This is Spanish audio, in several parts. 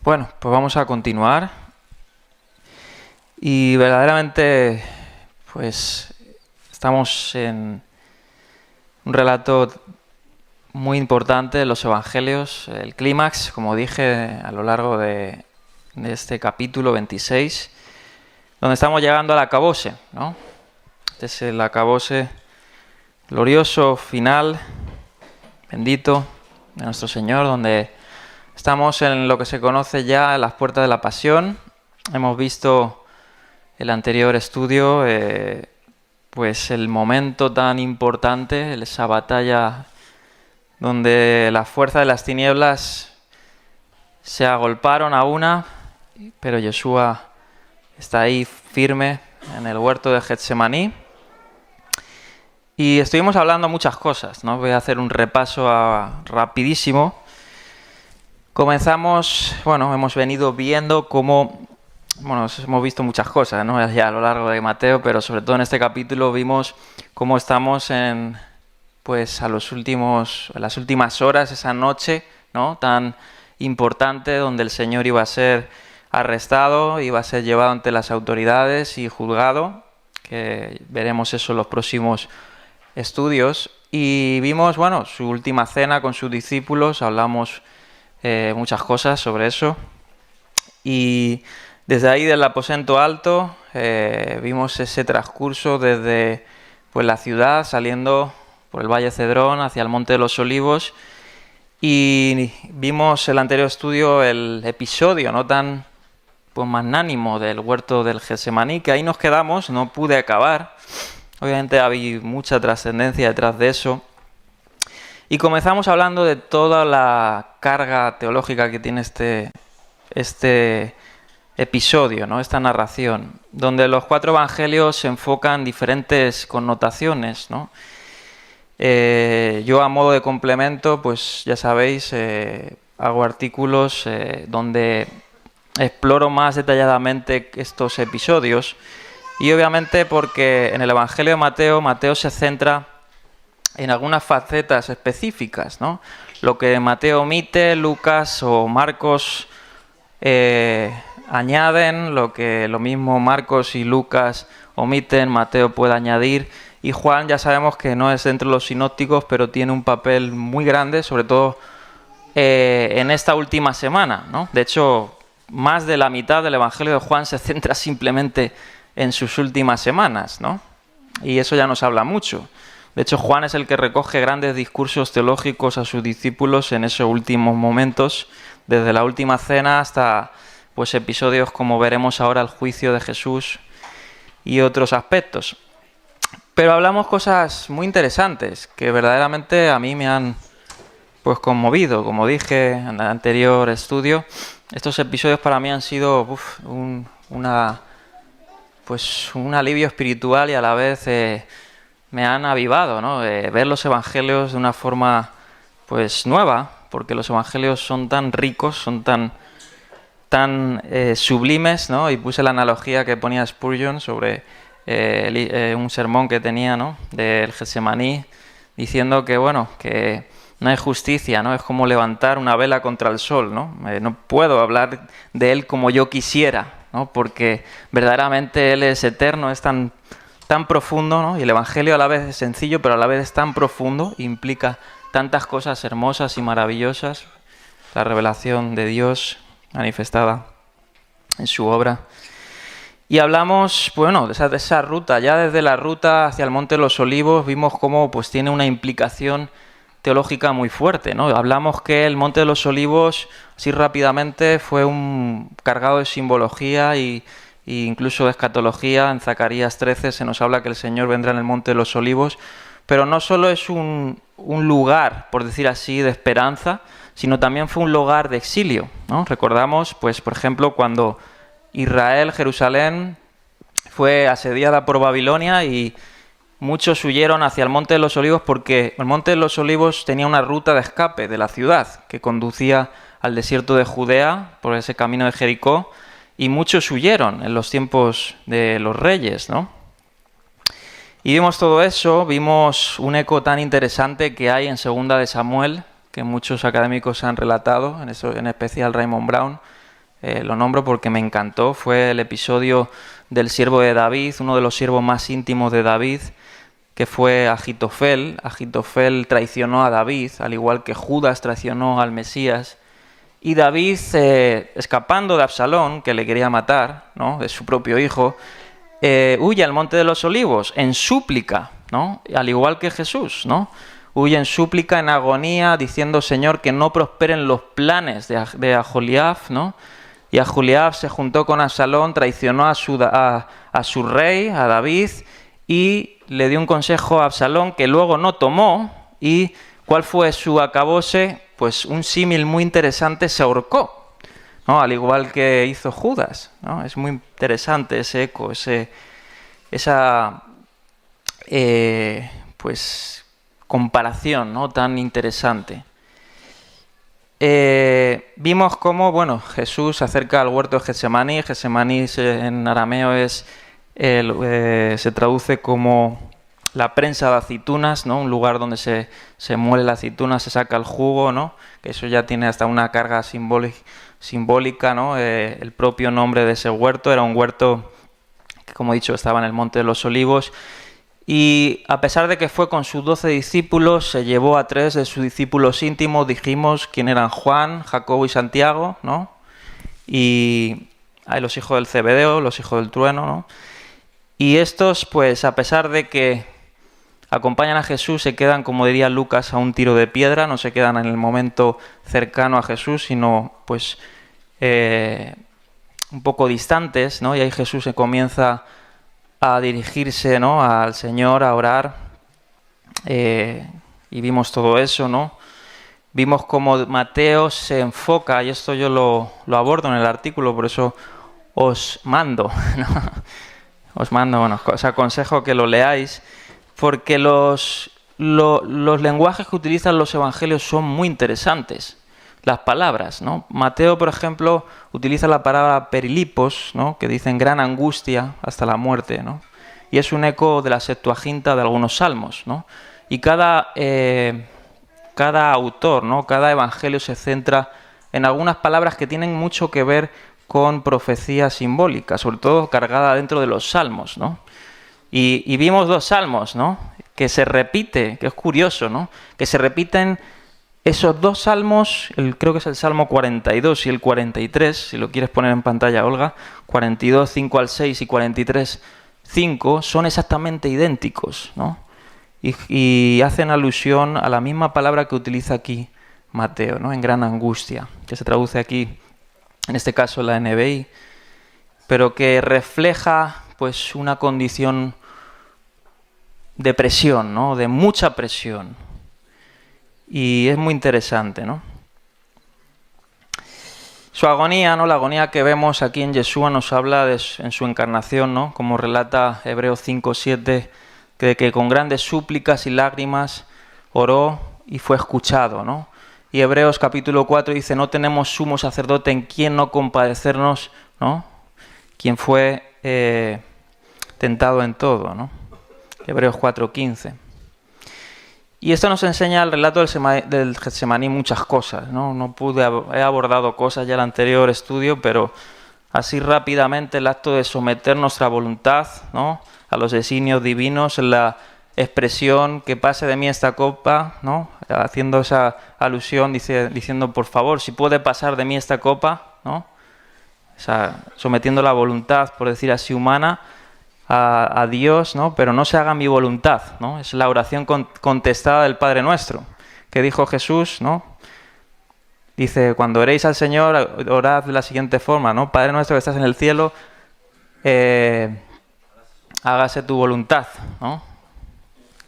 Bueno, pues vamos a continuar y verdaderamente pues estamos en un relato muy importante de los evangelios, el clímax, como dije, a lo largo de este capítulo 26, donde estamos llegando al acabose, ¿no? Este es el acabose glorioso, final, bendito de nuestro Señor, donde estamos en lo que se conoce ya las puertas de la pasión. Hemos visto el anterior estudio, pues el momento tan importante, esa batalla donde las fuerzas de las tinieblas se agolparon a una, pero Yeshua está ahí firme en el huerto de Getsemaní. Y estuvimos hablando muchas cosas, ¿no? Voy a hacer un repaso rapidísimo. Comenzamos, hemos venido viendo cómo, hemos visto muchas cosas, ¿no? Ya a lo largo de Mateo, pero sobre todo en este capítulo vimos cómo estamos en las últimas horas, esa noche, ¿no? Tan importante donde el Señor iba a ser arrestado, iba a ser llevado ante las autoridades y juzgado, que veremos eso en los próximos estudios. Y vimos, su última cena con sus discípulos, hablamos muchas cosas sobre eso. Y desde ahí del aposento alto vimos ese transcurso desde la ciudad, saliendo por el Valle Cedrón hacia el Monte de los Olivos, y vimos el anterior estudio, el episodio no tan magnánimo del huerto del Getsemaní, que ahí nos quedamos, no pude acabar. Obviamente había mucha trascendencia detrás de eso. Y comenzamos hablando de toda la carga teológica que tiene este episodio, ¿no? Esta narración, donde los 4 evangelios se enfocan diferentes connotaciones, ¿no? Yo, a modo de complemento, pues ya sabéis, hago artículos donde exploro más detalladamente estos episodios, y obviamente porque en el Evangelio de Mateo se centra en algunas facetas específicas, ¿no? Lo que Mateo omite, Lucas o Marcos añaden, lo mismo Marcos y Lucas omiten, Mateo puede añadir, y Juan ya sabemos que no es entre los sinópticos, pero tiene un papel muy grande, sobre todo en esta última semana, ¿no? De hecho, más de la mitad del Evangelio de Juan se centra simplemente en sus últimas semanas, ¿no? Y eso ya nos habla mucho. De hecho, Juan es el que recoge grandes discursos teológicos a sus discípulos en esos últimos momentos, desde la última cena hasta episodios como veremos ahora, el juicio de Jesús y otros aspectos. Pero hablamos cosas muy interesantes que verdaderamente a mí me han conmovido. Como dije en el anterior estudio, estos episodios para mí han sido un alivio espiritual, y a la vez me han avivado, ¿no? Ver los evangelios de una forma nueva, porque los evangelios son tan ricos, son tan sublimes, ¿no? Y puse la analogía que ponía Spurgeon sobre un sermón que tenía, ¿no? Del Getsemaní, diciendo que no hay justicia, ¿no? Es como levantar una vela contra el sol, ¿no? No puedo hablar de él como yo quisiera, ¿no? Porque verdaderamente él es eterno, es tan profundo, ¿no? Y el Evangelio a la vez es sencillo, pero a la vez es tan profundo, implica tantas cosas hermosas y maravillosas, la revelación de Dios manifestada en su obra. Y hablamos, de esa ruta. Ya desde la ruta hacia el Monte de los Olivos vimos cómo tiene una implicación teológica muy fuerte, ¿no? Hablamos que el Monte de los Olivos, así rápidamente, fue cargado de simbología y incluso de escatología. En Zacarías 13 se nos habla que el Señor vendrá en el Monte de los Olivos, pero no solo es un lugar, por decir así, de esperanza, sino también fue un lugar de exilio, ¿no? Recordamos, por ejemplo, cuando Israel, Jerusalén, fue asediada por Babilonia y muchos huyeron hacia el Monte de los Olivos, porque el Monte de los Olivos tenía una ruta de escape de la ciudad que conducía al desierto de Judea por ese camino de Jericó, y muchos huyeron en los tiempos de los reyes, ¿no? Y vimos todo eso, vimos un eco tan interesante que hay en 2 de Samuel, que muchos académicos han relatado, en especial Raymond Brown, lo nombro porque me encantó. Fue el episodio del siervo de David, uno de los siervos más íntimos de David, que fue Agitofel. Agitofel traicionó a David, al igual que Judas traicionó al Mesías. Y David, escapando de Absalón, que le quería matar, ¿no?, de su propio hijo, huye al Monte de los Olivos en súplica, ¿no?, al igual que Jesús, ¿no? Huye en súplica, en agonía, diciendo: Señor, que no prosperen los planes de Aholiab, ¿no? Y Aholiab se juntó con Absalón, traicionó a su rey, a David, y le dio un consejo a Absalón que luego no tomó. ¿Y cuál fue su acabose? Pues un símil muy interesante: se ahorcó, ¿no?, al igual que hizo Judas, ¿no? Es muy interesante ese eco, esa pues comparación, ¿no?, tan interesante. Vimos cómo, bueno, Jesús se acerca al huerto de Getsemaní. Getsemaní en arameo se traduce como la prensa de aceitunas, ¿no?, un lugar donde se muele la aceituna, se saca el jugo, ¿no?, que eso ya tiene hasta una carga simbólica, ¿no? El propio nombre de ese huerto era un huerto que, como he dicho, estaba en el Monte de los Olivos. Y a pesar de que fue con sus 12 discípulos, se llevó a 3 de sus discípulos íntimos. Dijimos quién eran: Juan, Jacobo y Santiago, ¿no? Y hay los hijos del Zebedeo, los hijos del trueno, ¿no? Y estos, pues a pesar de que acompañan a Jesús, se quedan, como diría Lucas, a un tiro de piedra. No se quedan en el momento cercano a Jesús, sino pues un poco distantes, ¿no? Y ahí Jesús se comienza a dirigirse, ¿no?, al Señor, a orar, y vimos todo eso, ¿no? Vimos cómo Mateo se enfoca, y esto yo lo abordo en el artículo, por eso os mando, ¿no? Os mando, bueno, os aconsejo que lo leáis, porque los lenguajes que utilizan los evangelios son muy interesantes. Las palabras, ¿no? Mateo, por ejemplo, utiliza la palabra perilipos, ¿no?, que dicen gran angustia hasta la muerte, ¿no? Y es un eco de la Septuaginta de algunos salmos, ¿no? Y cada autor, ¿no?, cada evangelio se centra en algunas palabras que tienen mucho que ver con profecía simbólica, sobre todo cargada dentro de los salmos, ¿no? Y vimos 2 salmos, ¿no?, que se repite, que es curioso, ¿no?, que se repiten. Esos 2 salmos, creo que es el Salmo 42 y el 43, si lo quieres poner en pantalla, Olga, 42, 5 al 6 y 43, 5, son exactamente idénticos, ¿no? Y hacen alusión a la misma palabra que utiliza aquí Mateo, ¿no?, en gran angustia, que se traduce aquí, en este caso la NBI, pero que refleja pues una condición de presión, ¿no?, de mucha presión. Y es muy interesante, ¿no? Su agonía, ¿no?, la agonía que vemos aquí en Yeshua nos habla en su encarnación, ¿no?, como relata Hebreos 5:7, que con grandes súplicas y lágrimas oró y fue escuchado, ¿no? Y Hebreos capítulo 4 dice: no tenemos sumo sacerdote en quien no compadecernos, ¿no?, quien fue tentado en todo, ¿no? Hebreos 4:15. Y esto nos enseña el relato del Getsemaní muchas cosas, ¿no? He abordado cosas ya en el anterior estudio, pero así rápidamente el acto de someter nuestra voluntad, ¿no?, a los designios divinos, en la expresión que pase de mí esta copa, ¿no?, haciendo esa alusión, diciendo por favor, si puede pasar de mí esta copa, ¿no?, o sea, sometiendo la voluntad, por decir así, humana, a Dios, ¿no?, pero no se haga mi voluntad, ¿no? Es la oración contestada del Padre Nuestro, que dijo Jesús, ¿no? Dice: cuando oréis al Señor, orad de la siguiente forma, ¿no? Padre nuestro que estás en el cielo, hágase tu voluntad, ¿no?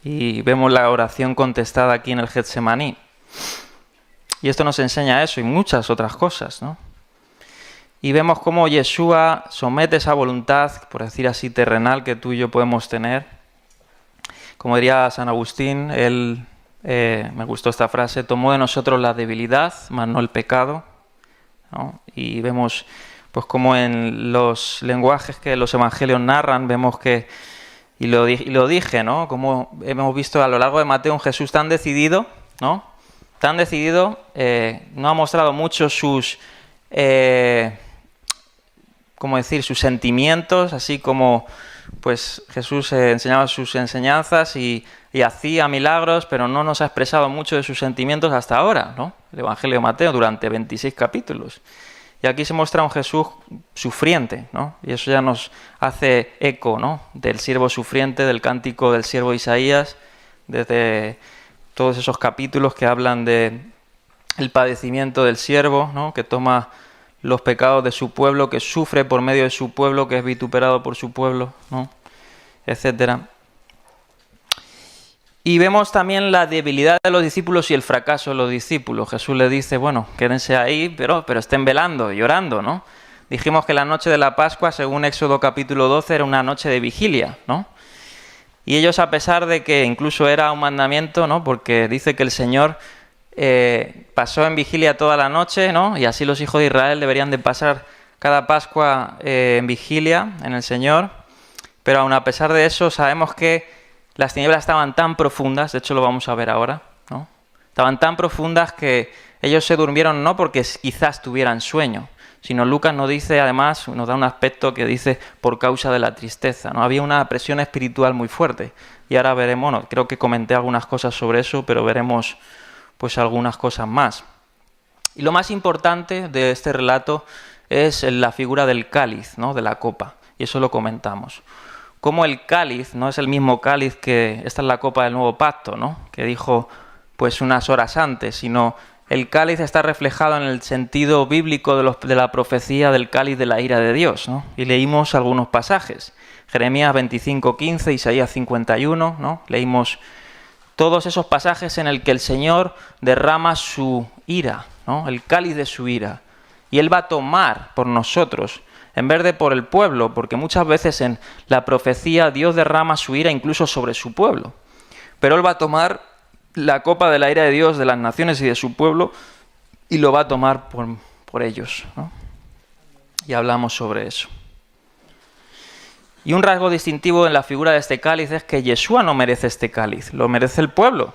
Y vemos la oración contestada aquí en el Getsemaní. Y esto nos enseña eso y muchas otras cosas, ¿no? Y vemos cómo Yeshua somete esa voluntad, por decir así, terrenal que tú y yo podemos tener. Como diría San Agustín, me gustó esta frase: tomó de nosotros la debilidad, mas no el pecado, ¿no? Y vemos pues como en los lenguajes que los evangelios narran, vemos que, y lo dije, ¿no?, como hemos visto a lo largo de Mateo un Jesús tan decidido, ¿no?, tan decidido, no ha mostrado mucho sus ¿cómo decir?, sus sentimientos, así como pues Jesús enseñaba sus enseñanzas y hacía milagros, pero no nos ha expresado mucho de sus sentimientos hasta ahora, ¿no? El Evangelio de Mateo durante 26 capítulos. Y aquí se muestra un Jesús sufriente, ¿no? Y eso ya nos hace eco, ¿no?, del siervo sufriente, del cántico del siervo Isaías, desde todos esos capítulos que hablan de el padecimiento del siervo, ¿no?, que toma los pecados de su pueblo, que sufre por medio de su pueblo, que es vituperado por su pueblo, ¿no?, etcétera. Y vemos también la debilidad de los discípulos y el fracaso de los discípulos. Jesús les dice, bueno, quédense ahí, pero estén velando y orando, ¿no? Dijimos que la noche de la Pascua, según Éxodo capítulo 12, era una noche de vigilia, ¿no? Y ellos, a pesar de que incluso era un mandamiento, ¿no?, porque dice que el Señor pasó en vigilia toda la noche, ¿no?, y así los hijos de Israel deberían de pasar cada Pascua en vigilia en el Señor, pero aun a pesar de eso sabemos que las tinieblas estaban tan profundas, de hecho lo vamos a ver ahora, ¿no?, estaban tan profundas que ellos se durmieron no porque quizás tuvieran sueño, sino Lucas nos dice, además, nos da un aspecto que dice por causa de la tristeza, ¿no? Había una presión espiritual muy fuerte. Y ahora veremos, no, creo que comenté algunas cosas sobre eso, pero veremos pues algunas cosas más. Y lo más importante de este relato es la figura del cáliz, ¿no?, de la copa, y eso lo comentamos. Como el cáliz no es el mismo cáliz que esta es la copa del nuevo pacto, ¿no?, que dijo pues unas horas antes, sino el cáliz está reflejado en el sentido bíblico de la profecía del cáliz de la ira de Dios, ¿no? Y leímos algunos pasajes, Jeremías 25:15, Isaías 51, ¿no? Leímos todos esos pasajes en el que el Señor derrama su ira, ¿no?, el cáliz de su ira, y Él va a tomar por nosotros, en vez de por el pueblo, porque muchas veces en la profecía Dios derrama su ira incluso sobre su pueblo, pero Él va a tomar la copa de la ira de Dios de las naciones y de su pueblo y lo va a tomar por ellos, ¿no? Y hablamos sobre eso. Y un rasgo distintivo en la figura de este cáliz es que Yeshua no merece este cáliz, lo merece el pueblo,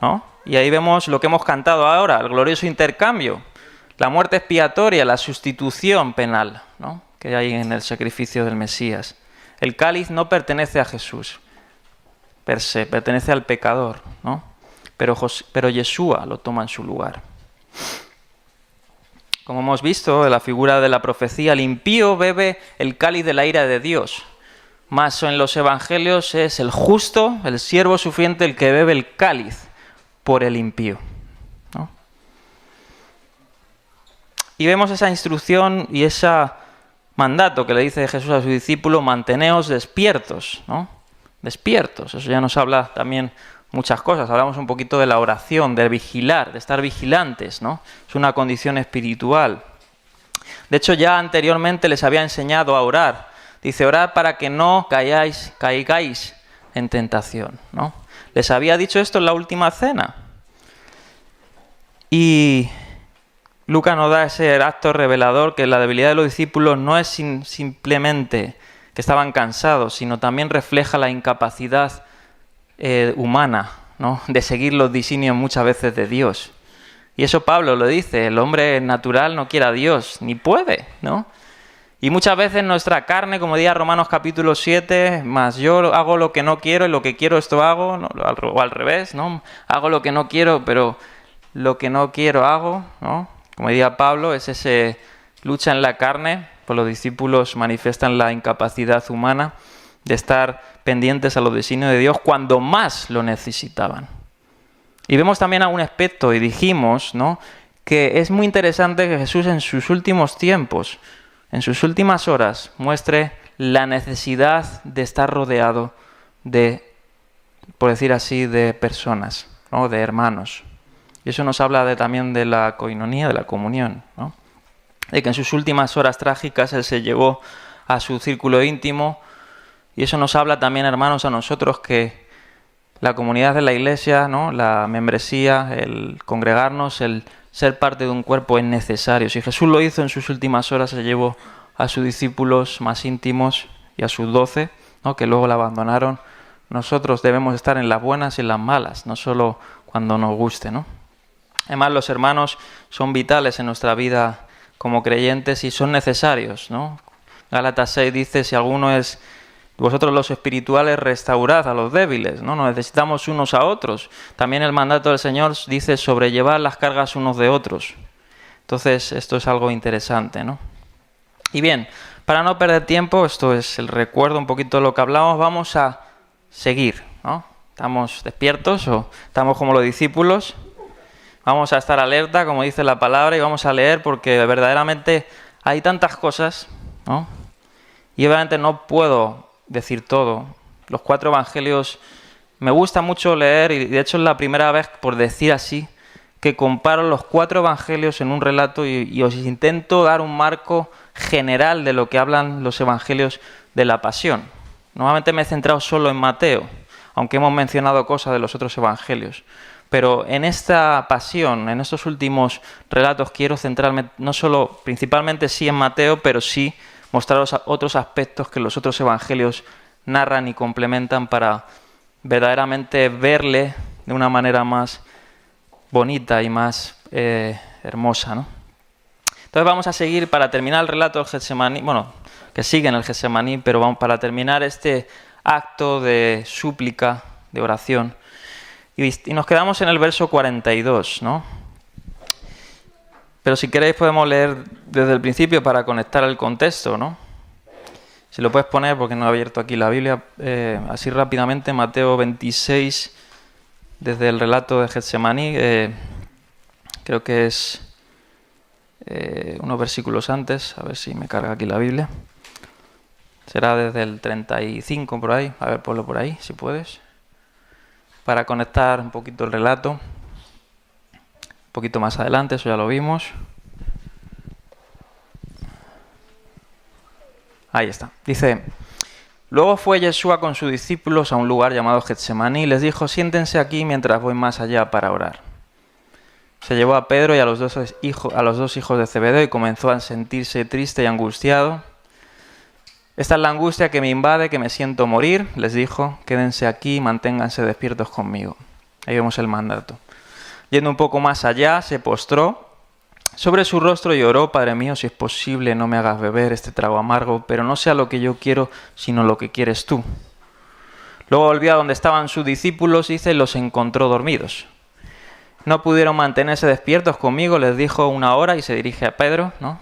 ¿no? Y ahí vemos lo que hemos cantado ahora, el glorioso intercambio, la muerte expiatoria, la sustitución penal, ¿no?, que hay en el sacrificio del Mesías. El cáliz no pertenece a Jesús per se, pertenece al pecador, ¿no? Pero Yeshua lo toma en su lugar. Como hemos visto en la figura de la profecía, el impío bebe el cáliz de la ira de Dios. Más en los evangelios es el justo, el siervo sufriente, el que bebe el cáliz por el impío, ¿no? Y vemos esa instrucción y ese mandato que le dice Jesús a sus discípulos, manteneos despiertos, ¿no? Despiertos, eso ya nos habla también muchas cosas. Hablamos un poquito de la oración, de vigilar, de estar vigilantes, ¿no? Es una condición espiritual. De hecho, ya anteriormente les había enseñado a orar. Dice, orad para que no caigáis en tentación, ¿no? Les había dicho esto en la última cena. Y Lucas nos da ese acto revelador que la debilidad de los discípulos no es simplemente que estaban cansados, sino también refleja la incapacidad humana, ¿no?, de seguir los designios muchas veces de Dios. Y eso Pablo lo dice, el hombre natural no quiere a Dios, ni puede, ¿no? Y muchas veces nuestra carne, como diría Romanos capítulo 7, más yo hago lo que no quiero y lo que quiero esto hago, ¿no?, o al revés, ¿no? Hago lo que no quiero, pero lo que no quiero hago, ¿no? Como diría Pablo, es ese lucha en la carne, pues los discípulos manifiestan la incapacidad humana de estar pendientes a los designios de Dios cuando más lo necesitaban. Y vemos también algún aspecto, y dijimos, ¿no?, que es muy interesante que Jesús en sus últimos tiempos, en sus últimas horas, muestre la necesidad de estar rodeado de, por decir así, de personas, ¿no?, de hermanos. Y eso nos habla también de la coinonía, de la comunión, ¿no?, de que en sus últimas horas trágicas Él se llevó a su círculo íntimo. Y eso nos habla también, hermanos, a nosotros que la comunidad de la iglesia, ¿no?, la membresía, el congregarnos, el ser parte de un cuerpo es necesario. Si Jesús lo hizo en sus últimas horas, se llevó a sus discípulos más íntimos y a sus 12, ¿no?, que luego la abandonaron. Nosotros debemos estar en las buenas y en las malas, no solo cuando nos guste, ¿no? Además, los hermanos son vitales en nuestra vida como creyentes y son necesarios, ¿no? Gálatas 6 dice, si alguno es vosotros los espirituales, restaurad a los débiles, ¿no? Nos necesitamos unos a otros. También el mandato del Señor dice sobrellevar las cargas unos de otros. Entonces, esto es algo interesante, ¿no? Y bien, para no perder tiempo, esto es el recuerdo un poquito de lo que hablamos, vamos a seguir, ¿no? ¿Estamos despiertos o estamos como los discípulos? Vamos a estar alerta, como dice la palabra, y vamos a leer porque verdaderamente hay tantas cosas, ¿no? Y obviamente no puedo decir todo. Los 4 evangelios me gusta mucho leer, y de hecho es la primera vez, por decir así, que comparo los 4 evangelios en un relato y os intento dar un marco general de lo que hablan los evangelios de la pasión. Normalmente me he centrado solo en Mateo, aunque hemos mencionado cosas de los otros evangelios. Pero en esta pasión, en estos últimos relatos, quiero centrarme no solo, principalmente sí en Mateo, pero sí mostraros otros aspectos que los otros evangelios narran y complementan para verdaderamente verle de una manera más bonita y más hermosa, ¿no? Entonces vamos a seguir para terminar el relato del Getsemaní, bueno, que sigue en el Getsemaní, pero vamos para terminar este acto de súplica, de oración. Y nos quedamos en el verso 42, ¿no? Pero si queréis podemos leer desde el principio para conectar el contexto, ¿no? Si lo puedes poner, porque no he abierto aquí la Biblia, así rápidamente, Mateo 26, desde el relato de Getsemaní, creo que es unos versículos antes, a ver si me carga aquí la Biblia. Será desde el 35 por ahí, a ver, ponlo por ahí, si puedes. Para conectar un poquito el relato, un poquito más adelante, eso ya lo vimos. Ahí está. Dice, luego fue Yeshua con sus discípulos a un lugar llamado Getsemaní y les dijo, siéntense aquí mientras voy más allá para orar. Se llevó a Pedro y a los dos hijos de Zebedeo y comenzó a sentirse triste y angustiado. Esta es la angustia que me invade, que me siento morir, les dijo, quédense aquí y manténganse despiertos conmigo. Ahí vemos el mandato. Yendo un poco más allá, se postró sobre su rostro y oró, Padre mío, si es posible, no me hagas beber este trago amargo, pero no sea lo que yo quiero, sino lo que quieres tú. Luego volvió a donde estaban sus discípulos, dice, y los encontró dormidos. No pudieron mantenerse despiertos conmigo, les dijo 1 hora y se dirige a Pedro, ¿no?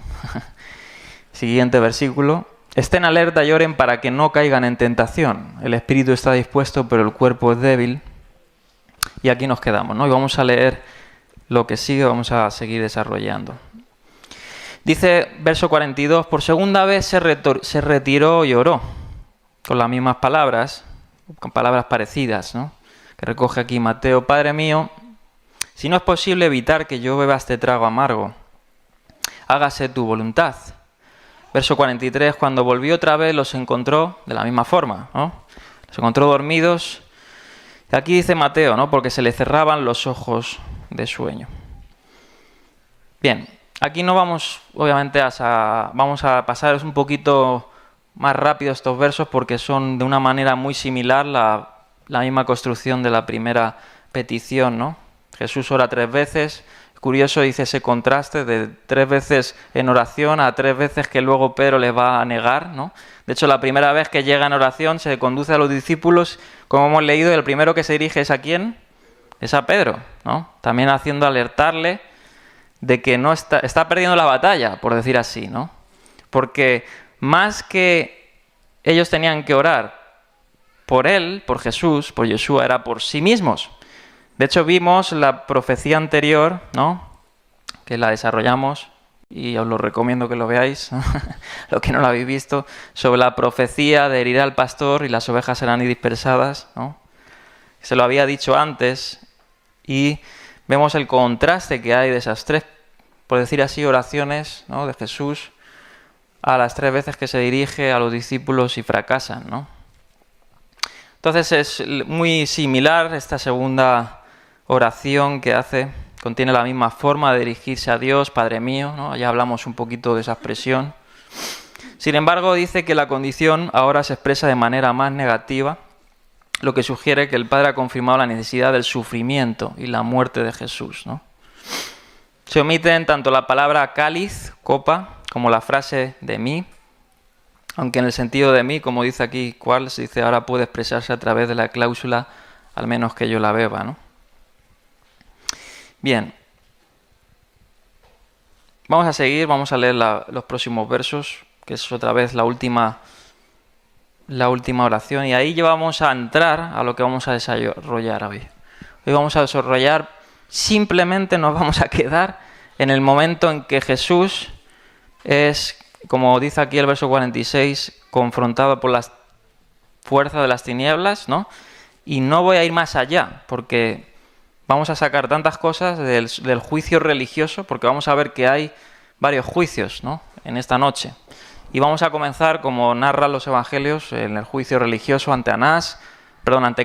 Siguiente versículo. Estén alerta y oren para que no caigan en tentación. El espíritu está dispuesto, pero el cuerpo es débil. Y aquí nos quedamos, ¿no? Y vamos a leer lo que sigue, vamos a seguir desarrollando. Dice, verso 42, por segunda vez se retiró y oró, con las mismas palabras, con palabras parecidas, ¿no? Que recoge aquí Mateo, Padre mío, si no es posible evitar que yo beba este trago amargo, hágase tu voluntad. Verso 43, cuando volvió otra vez los encontró de la misma forma, ¿no? Los encontró dormidos. Y aquí dice Mateo, ¿no? Porque se le cerraban los ojos de sueño. Bien, aquí no vamos, obviamente, vamos a pasar un poquito más rápido estos versos porque son de una manera muy similar la misma construcción de la primera petición, ¿no? Jesús ora 3 veces. Curioso, dice ese contraste de 3 veces en oración a 3 veces que luego Pedro le va a negar, ¿no? De hecho, la primera vez que llega en oración se conduce a los discípulos, como hemos leído, y el primero que se dirige es ¿a quién? Es a Pedro, ¿no? También haciendo alertarle de que no está perdiendo la batalla, por decir así, ¿no? Porque más que ellos tenían que orar por él, por Jesús, por Yeshua, era por sí mismos. De hecho, vimos la profecía anterior, ¿no? Que la desarrollamos y os lo recomiendo que lo veáis, lo que no lo habéis visto, sobre la profecía de herir al pastor y las ovejas serán dispersadas, ¿no? Se lo había dicho antes y vemos el contraste que hay de esas 3, por decir así, oraciones, ¿no? De Jesús a las 3 veces que se dirige a los discípulos y fracasan, ¿no? Entonces es muy similar esta segunda oración que hace, contiene la misma forma de dirigirse a Dios, Padre mío, ¿no? Ya hablamos un poquito de esa expresión. Sin embargo, dice que la condición ahora se expresa de manera más negativa, lo que sugiere que el Padre ha confirmado la necesidad del sufrimiento y la muerte de Jesús, ¿no? Se omiten tanto la palabra cáliz, copa, como la frase de mí. aunque en el sentido de mí, como dice aquí Quarles, dice ahora puede expresarse a través de la cláusula al menos que yo la beba, ¿no? Bien. Vamos a seguir, vamos a leer los próximos versos, que es otra vez la última oración, y ahí ya vamos a entrar a lo que vamos a desarrollar hoy. Hoy vamos a desarrollar, simplemente nos vamos a quedar en el momento en que Jesús es, como dice aquí el verso 46, confrontado por las fuerzas de las tinieblas, ¿no? Y no voy a ir más allá, porque vamos a sacar tantas cosas del juicio religioso, porque vamos a ver que hay varios juicios, ¿no?, en esta noche. Y vamos a comenzar, como narran los evangelios, en el juicio religioso ante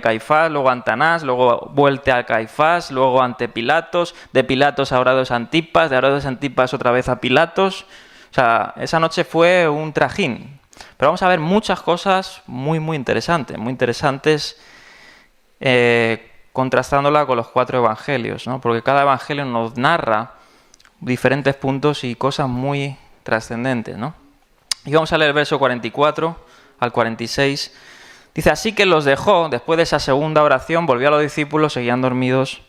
Caifás, luego ante Anás, luego vuelta a Caifás, luego ante Pilatos, de Pilatos a Herodes Antipas, de Herodes Antipas otra vez a Pilatos. O sea, esa noche fue un trajín. Pero vamos a ver muchas cosas muy interesantes, contrastándola con los 4 evangelios, ¿no? Porque cada evangelio nos narra diferentes puntos y cosas muy trascendentes, ¿no? Y vamos a leer el verso 44 al 46. Dice, así que los dejó, después de esa segunda oración, volvió a los discípulos, seguían dormidos,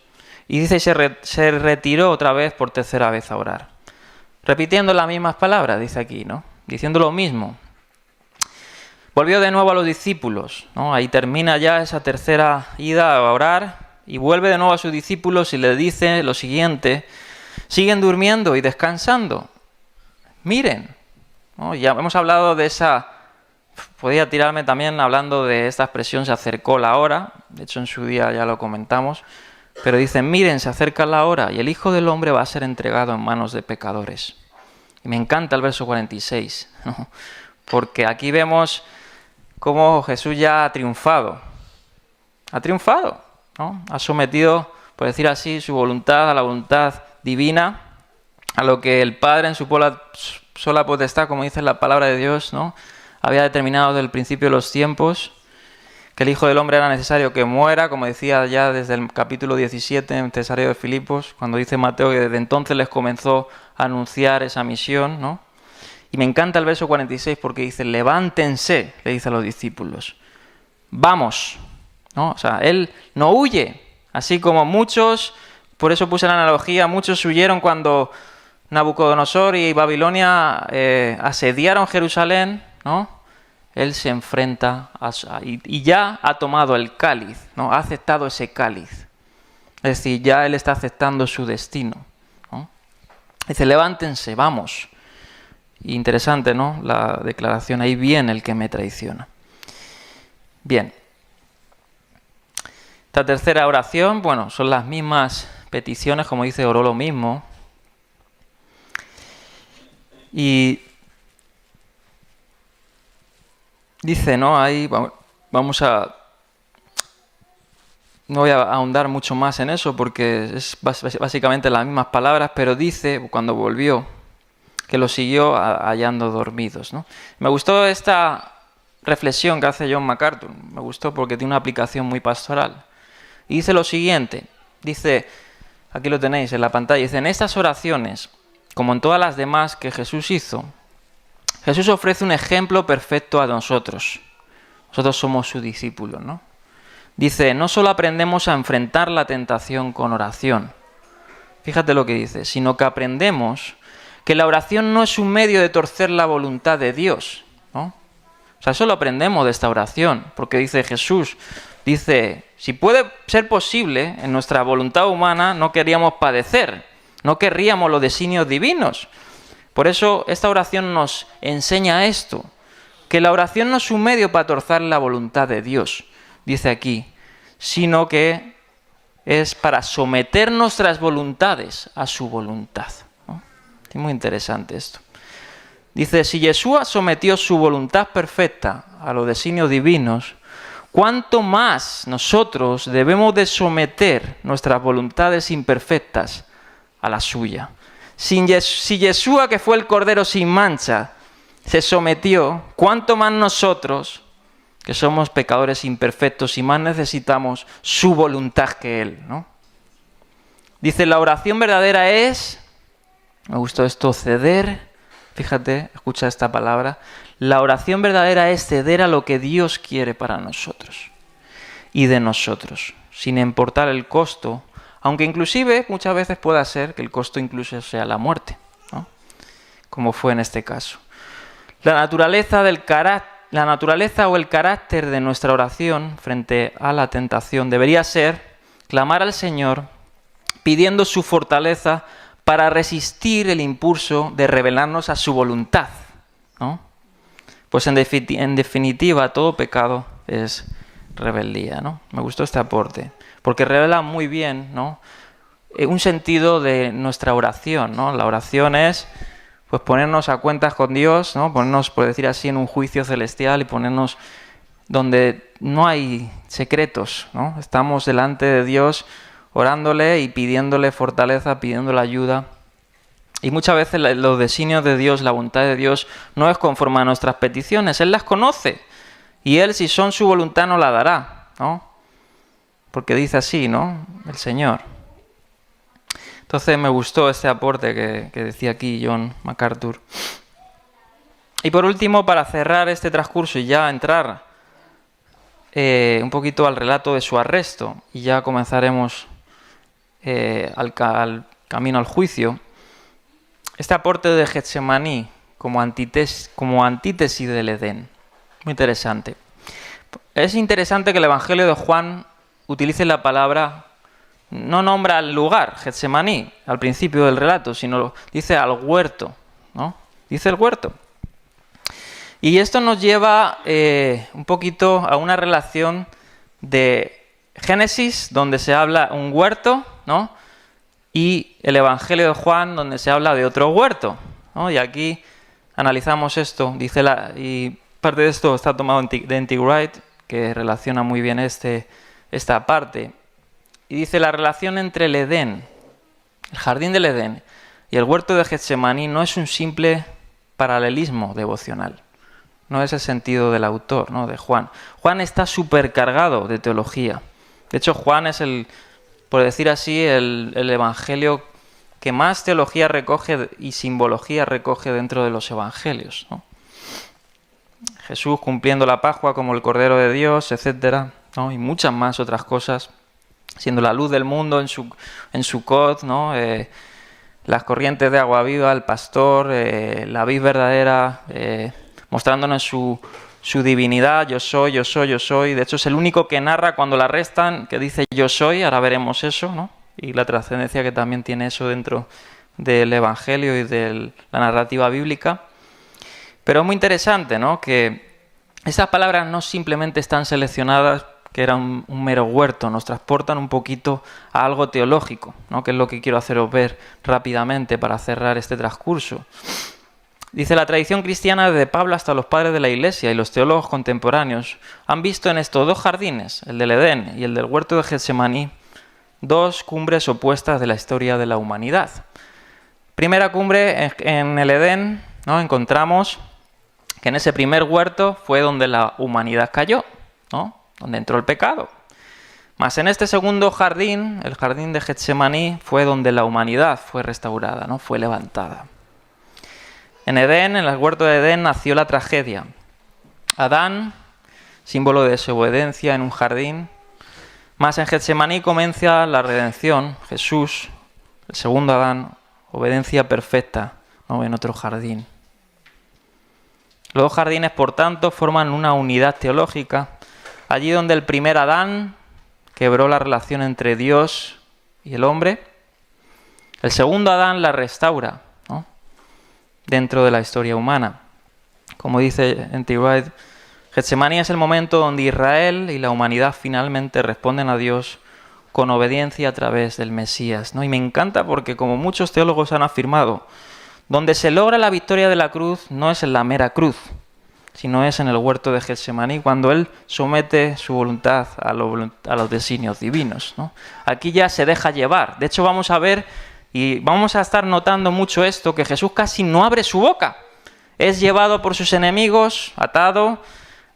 y dice, se retiró otra vez por tercera vez a orar. Repitiendo las mismas palabras, dice aquí, ¿no? Diciendo lo mismo. Volvió de nuevo a los discípulos, ¿no? Ahí termina ya esa tercera ida a orar y vuelve de nuevo a sus discípulos y les dice lo siguiente: siguen durmiendo y descansando. Miren, ¿no? Ya hemos hablado de esa... Podía tirarme también hablando de esta expresión, se acercó la hora. De hecho, en su día ya lo comentamos. Pero dicen, miren, se acerca la hora y el Hijo del Hombre va a ser entregado en manos de pecadores. Y me encanta el verso 46, ¿no? Porque aquí vemos cómo Jesús ya ha triunfado. Ha triunfado, ¿no? Ha sometido, por decir así, su voluntad a la voluntad divina, a lo que el Padre en su sola potestad, como dice la palabra de Dios, ¿no?, había determinado desde el principio de los tiempos, que el Hijo del Hombre era necesario que muera, como decía ya desde el capítulo 17 en Cesarea de Filipos, cuando dice Mateo que desde entonces les comenzó a anunciar esa misión, ¿no? Y me encanta el verso 46 porque dice, levántense, le dice a los discípulos, vamos, ¿no? O sea, él no huye, así como muchos, por eso puse la analogía, muchos huyeron cuando Nabucodonosor y Babilonia asediaron Jerusalén, ¿no? Él se enfrenta y ya ha tomado el cáliz, ¿no? Ha aceptado ese cáliz. Es decir, ya él está aceptando su destino, ¿no? Dice, levántense, vamos. Interesante, ¿no?, la declaración, ahí viene el que me traiciona. Bien. Esta tercera oración, bueno, son las mismas peticiones, como dice, oró lo mismo. Y dice, ¿no?, ahí vamos a... No voy a ahondar mucho más en eso porque es básicamente las mismas palabras, pero dice, cuando volvió, que los siguió hallando dormidos, ¿no? Me gustó esta reflexión que hace John MacArthur, me gustó porque tiene una aplicación muy pastoral. Y dice lo siguiente, dice, aquí lo tenéis en la pantalla, dice, en estas oraciones, como en todas las demás que Jesús hizo, Jesús ofrece un ejemplo perfecto a nosotros. Nosotros somos sus discípulos, ¿no? Dice, no solo aprendemos a enfrentar la tentación con oración, fíjate lo que dice, sino que aprendemos que la oración no es un medio de torcer la voluntad de Dios, ¿no? O sea, eso lo aprendemos de esta oración, porque dice Jesús, dice, si puede ser posible, en nuestra voluntad humana no queríamos padecer, no querríamos los designios divinos. Por eso esta oración nos enseña esto, que la oración no es un medio para torcer la voluntad de Dios, dice aquí, sino que es para someter nuestras voluntades a su voluntad. Es muy interesante esto. Dice, si Yeshua sometió su voluntad perfecta a los designios divinos, ¿cuánto más nosotros debemos de someter nuestras voluntades imperfectas a la suya? Si Yeshua, que fue el Cordero sin mancha, se sometió, ¿cuánto más nosotros, que somos pecadores imperfectos y más necesitamos su voluntad que Él, ¿no? Dice, la oración verdadera es... Me gustó esto, ceder Fíjate, escucha esta palabra. La oración verdadera es ceder a lo que Dios quiere para nosotros y de nosotros, sin importar el costo, aunque inclusive muchas veces pueda ser que el costo incluso sea la muerte, ¿no? Como fue en este caso. La naturaleza o el carácter de nuestra oración frente a la tentación debería ser clamar al Señor pidiendo su fortaleza para resistir el impulso de rebelarnos a su voluntad, ¿no? Pues en definitiva todo pecado es rebeldía, ¿no? Me gustó este aporte, porque revela muy bien, ¿no?, un sentido de nuestra oración, ¿no? La oración es pues ponernos a cuentas con Dios, ¿no? Ponernos, por decir así, en un juicio celestial y ponernos donde no hay secretos, ¿no? Estamos delante de Dios orándole y pidiéndole fortaleza, pidiéndole ayuda. Y muchas veces los designios de Dios, la voluntad de Dios, no es conforme a nuestras peticiones. Él las conoce. Y Él, si son su voluntad, nos la dará, ¿no? Porque dice así, ¿no?, el Señor. Entonces me gustó este aporte que decía aquí John MacArthur. Y por último, para cerrar este transcurso y ya entrar un poquito al relato de su arresto, y ya comenzaremos al camino al juicio, este aporte de Getsemaní como antítesis del Edén. Muy interesante. Es interesante que el Evangelio de Juan utilice la palabra, no nombra el lugar, Getsemaní, al principio del relato, sino dice al huerto, ¿no? Dice el huerto. Y esto nos lleva un poquito a una relación de Génesis, donde se habla un huerto, ¿no?, y el Evangelio de Juan, donde se habla de otro huerto, ¿no? Y aquí analizamos esto, y parte de esto está tomado de N.T. Wright, que relaciona muy bien esta parte. Y dice, la relación entre el Edén, el jardín del Edén, y el huerto de Getsemaní no es un simple paralelismo devocional. No es el sentido del autor, ¿no?, de Juan. Juan está supercargado de teología. De hecho, Juan es por decir así, el evangelio que más teología recoge y simbología recoge dentro de los evangelios, ¿no? Jesús cumpliendo la Pascua como el Cordero de Dios, etcétera, ¿no?, y muchas más otras cosas, siendo la luz del mundo en Sukkot, ¿no?, las corrientes de agua viva, el pastor, la vid verdadera, mostrándonos su divinidad, yo soy, yo soy, yo soy. De hecho, es el único que narra cuando la arrestan, que dice yo soy, ahora veremos eso, ¿no? Y la trascendencia que también tiene eso dentro del Evangelio y de la narrativa bíblica. Pero es muy interesante, ¿no?, que esas palabras no simplemente están seleccionadas, que era un mero huerto, nos transportan un poquito a algo teológico, ¿no?, que es lo que quiero haceros ver rápidamente para cerrar este transcurso. Dice, la tradición cristiana desde Pablo hasta los padres de la Iglesia y los teólogos contemporáneos han visto en estos dos jardines, el del Edén y el del huerto de Getsemaní, dos cumbres opuestas de la historia de la humanidad. Primera cumbre, en el Edén, ¿no?, encontramos que en ese primer huerto fue donde la humanidad cayó, ¿no?, donde entró el pecado. Mas en este segundo jardín, el jardín de Getsemaní, fue donde la humanidad fue restaurada, ¿no?, fue levantada. En Edén, en el huerto de Edén, nació la tragedia. Adán, símbolo de desobediencia en un jardín. Mas en Getsemaní comienza la redención. Jesús, el segundo Adán, obediencia perfecta, ¿no?, en otro jardín. Los dos jardines, por tanto, forman una unidad teológica. Allí donde el primer Adán quebró la relación entre Dios y el hombre, el segundo Adán la restaura, ¿no?, dentro de la historia humana. Como dice N.T. Wright, Getsemaní es el momento donde Israel y la humanidad finalmente responden a Dios con obediencia a través del Mesías, ¿no? Y me encanta porque, como muchos teólogos han afirmado, donde se logra la victoria de la cruz no es en la mera cruz, sino es en el huerto de Getsemaní, cuando Él somete su voluntad a los designios divinos, ¿no? Aquí ya se deja llevar. De hecho, vamos a ver y vamos a estar notando mucho esto, que Jesús casi no abre su boca. Es llevado por sus enemigos, atado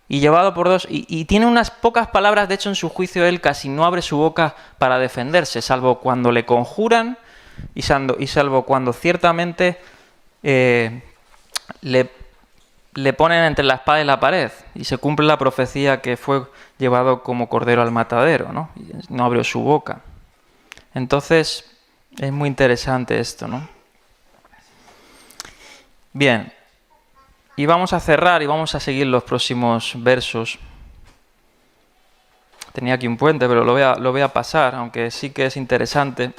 y llevado por dos. Y tiene unas pocas palabras, de hecho en su juicio Él casi no abre su boca para defenderse, salvo cuando le conjuran y salvo cuando ciertamente le, le ponen entre la espada y la pared y se cumple la profecía que fue llevado como cordero al matadero, ¿no? Y no abrió su boca. Entonces, es muy interesante esto, ¿no? Bien, y vamos a cerrar y vamos a seguir los próximos versos. Tenía aquí un puente, pero lo voy a pasar, aunque sí que es interesante.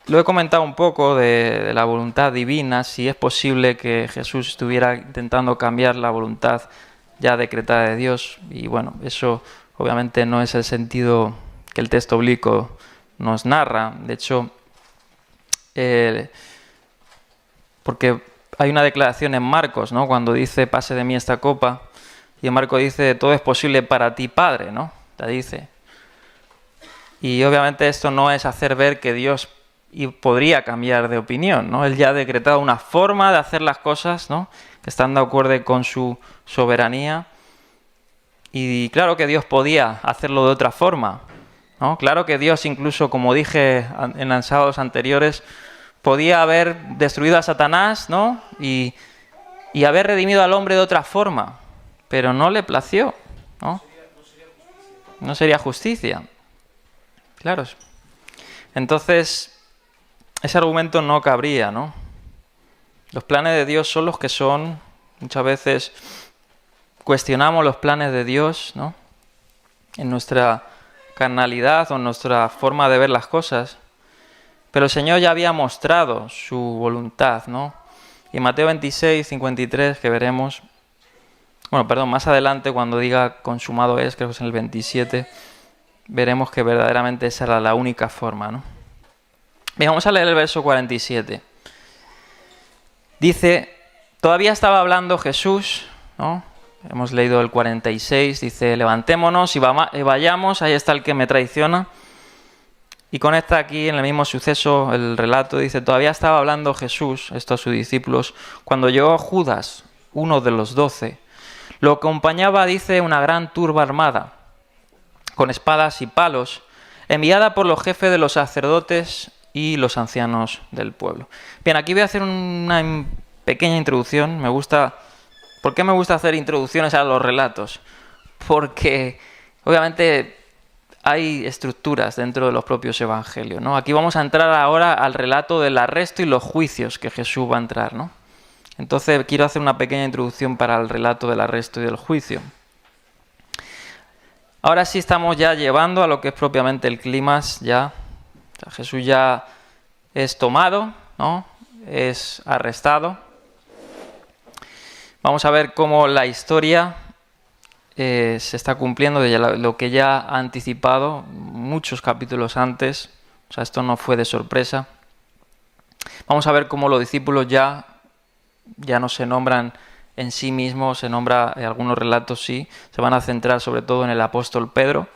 Lo he comentado un poco de la voluntad divina, si es posible que Jesús estuviera intentando cambiar la voluntad ya decretada de Dios. Y bueno, eso obviamente no es el sentido que el texto bíblico nos narra. De hecho, porque hay una declaración en Marcos, ¿no? Cuando dice, pase de mí esta copa, y en Marcos dice, todo es posible para ti, Padre, ¿no? La dice. Y obviamente esto no es hacer ver que Dios podría cambiar de opinión, ¿no? Él ya ha decretado una forma de hacer las cosas, ¿no? Que están de acuerdo con su soberanía. Y claro que Dios podía hacerlo de otra forma, ¿no? Claro que Dios, incluso como dije en los sábados anteriores, podía haber destruido a Satanás, ¿no? Y haber redimido al hombre de otra forma, pero no le plació, ¿no? No sería justicia. Claro. Entonces, ese argumento no cabría, ¿no? Los planes de Dios son los que son. Muchas veces cuestionamos los planes de Dios, ¿no? En nuestra carnalidad o en nuestra forma de ver las cosas. Pero el Señor ya había mostrado su voluntad, ¿no? Y en Mateo 26, 53, que veremos, bueno, perdón, más adelante cuando diga consumado es, creo que es en el 27, veremos que verdaderamente esa era la única forma, ¿no? Bien, vamos a leer el verso 47. Dice, todavía estaba hablando Jesús, ¿no? Hemos leído el 46, dice, levantémonos y vayamos, ahí está el que me traiciona. Y conecta aquí en el mismo suceso el relato, dice, todavía estaba hablando Jesús, esto a sus discípulos, cuando llegó Judas, uno de los 12. Lo acompañaba, dice, una gran turba armada, con espadas y palos, enviada por los jefes de los sacerdotes y los ancianos del pueblo. Bien, aquí voy a hacer una pequeña introducción. ¿Por qué me gusta hacer introducciones a los relatos? Porque, obviamente, hay estructuras dentro de los propios evangelios, ¿no? Aquí vamos a entrar ahora al relato del arresto y los juicios que Jesús va a entrar, ¿no? Entonces quiero hacer una pequeña introducción para el relato del arresto y del juicio. Ahora sí estamos ya llevando a lo que es propiamente el clímax ya. O sea, Jesús ya es tomado, ¿no? Es arrestado. Vamos a ver cómo la historia se está cumpliendo de lo que ya ha anticipado muchos capítulos antes. O sea, esto no fue de sorpresa. Vamos a ver cómo los discípulos ya no se nombran en sí mismos, se nombra en algunos relatos sí, se van a centrar sobre todo en el apóstol Pedro,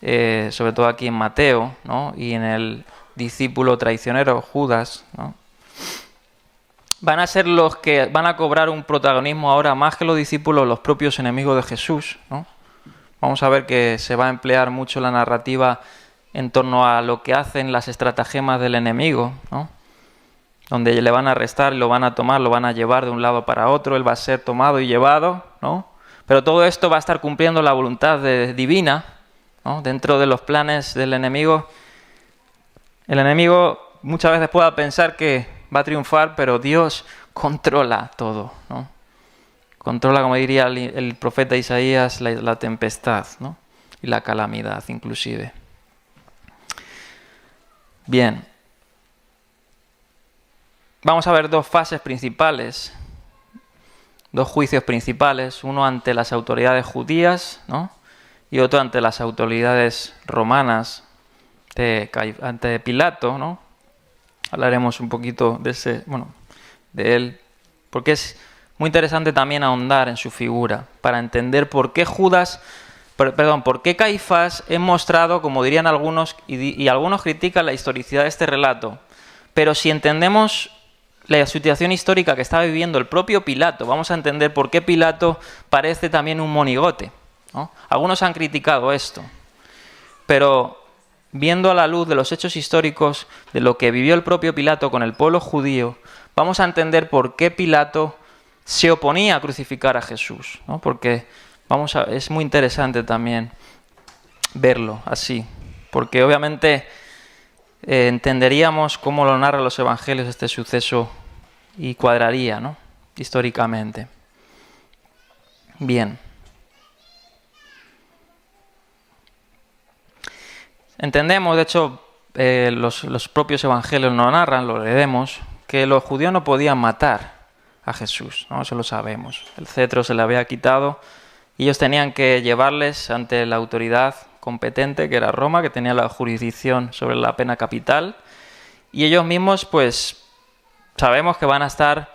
sobre todo aquí en Mateo, ¿no? Y en el discípulo traicionero Judas, ¿no? Van a ser los que van a cobrar un protagonismo ahora más que los discípulos, los propios enemigos de Jesús, ¿no? Vamos a ver que se va a emplear mucho la narrativa en torno a lo que hacen las estratagemas del enemigo, ¿no? Donde le van a arrestar, lo van a tomar, lo van a llevar de un lado para otro, él va a ser tomado y llevado, ¿no? Pero todo esto va a estar cumpliendo la voluntad divina, ¿no? Dentro de los planes del enemigo. El enemigo muchas veces pueda pensar que va a triunfar, pero Dios controla todo, ¿no? Controla, como diría el profeta Isaías, la tempestad, ¿no? Y la calamidad inclusive. Bien. Vamos a ver dos fases principales, dos juicios principales, uno ante las autoridades judías, ¿no? Y otro ante las autoridades romanas, ante Pilato, ¿no? Hablaremos un poquito de él, porque es muy interesante también ahondar en su figura, para entender por qué por qué Caifás es mostrado, como dirían algunos, y algunos critican la historicidad de este relato, pero si entendemos la situación histórica que estaba viviendo el propio Pilato, vamos a entender por qué Pilato parece también un monigote, ¿no? Algunos han criticado esto, pero viendo a la luz de los hechos históricos de lo que vivió el propio Pilato con el pueblo judío, vamos a entender por qué Pilato se oponía a crucificar a Jesús, ¿no? Porque es muy interesante también verlo así, porque obviamente entenderíamos cómo lo narran los evangelios este suceso y cuadraría, ¿no? Históricamente. Bien. Entendemos, de hecho, los propios evangelios nos narran, lo leemos, que los judíos no podían matar a Jesús, ¿no? Eso lo sabemos. El cetro se le había quitado y ellos tenían que llevarles ante la autoridad competente, que era Roma, que tenía la jurisdicción sobre la pena capital, y ellos mismos, pues, sabemos que van a estar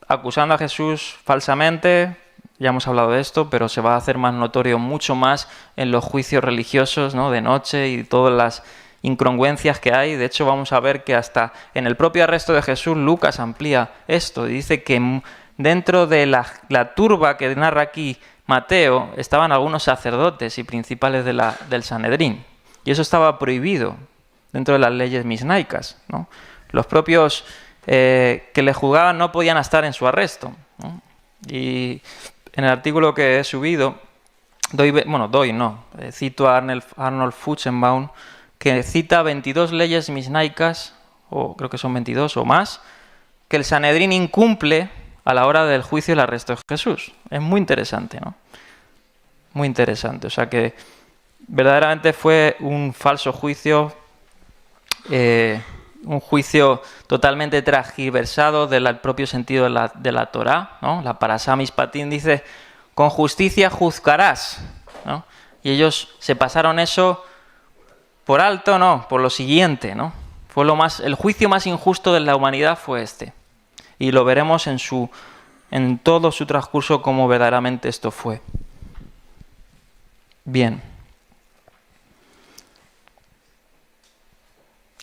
acusando a Jesús falsamente. Ya hemos hablado de esto, pero se va a hacer más notorio mucho más en los juicios religiosos, ¿no? De noche y todas las incongruencias que hay. De hecho, vamos a ver que hasta en el propio arresto de Jesús, Lucas amplía esto y dice que dentro de la turba que narra aquí Mateo estaban algunos sacerdotes y principales del Sanedrín. Y eso estaba prohibido dentro de las leyes misnaicas, ¿no? Los propios que le juzgaban no podían estar en su arresto, ¿no? Y en el artículo que he subido, cito a Arnold Futzenbaum, que cita 22 leyes misnaicas, o creo que son 22 o más, que el Sanedrín incumple a la hora del juicio y el arresto de Jesús. Es muy interesante, ¿no? Muy interesante. O sea que verdaderamente fue un falso juicio, un juicio totalmente transgiversado del propio sentido de la Torá, ¿no? La Parashá Mishpatim dice, con justicia juzgarás, ¿no? Y ellos se pasaron eso por alto, no, por lo siguiente, ¿no? El juicio más injusto de la humanidad fue este. Y lo veremos en todo su transcurso cómo verdaderamente esto fue. Bien.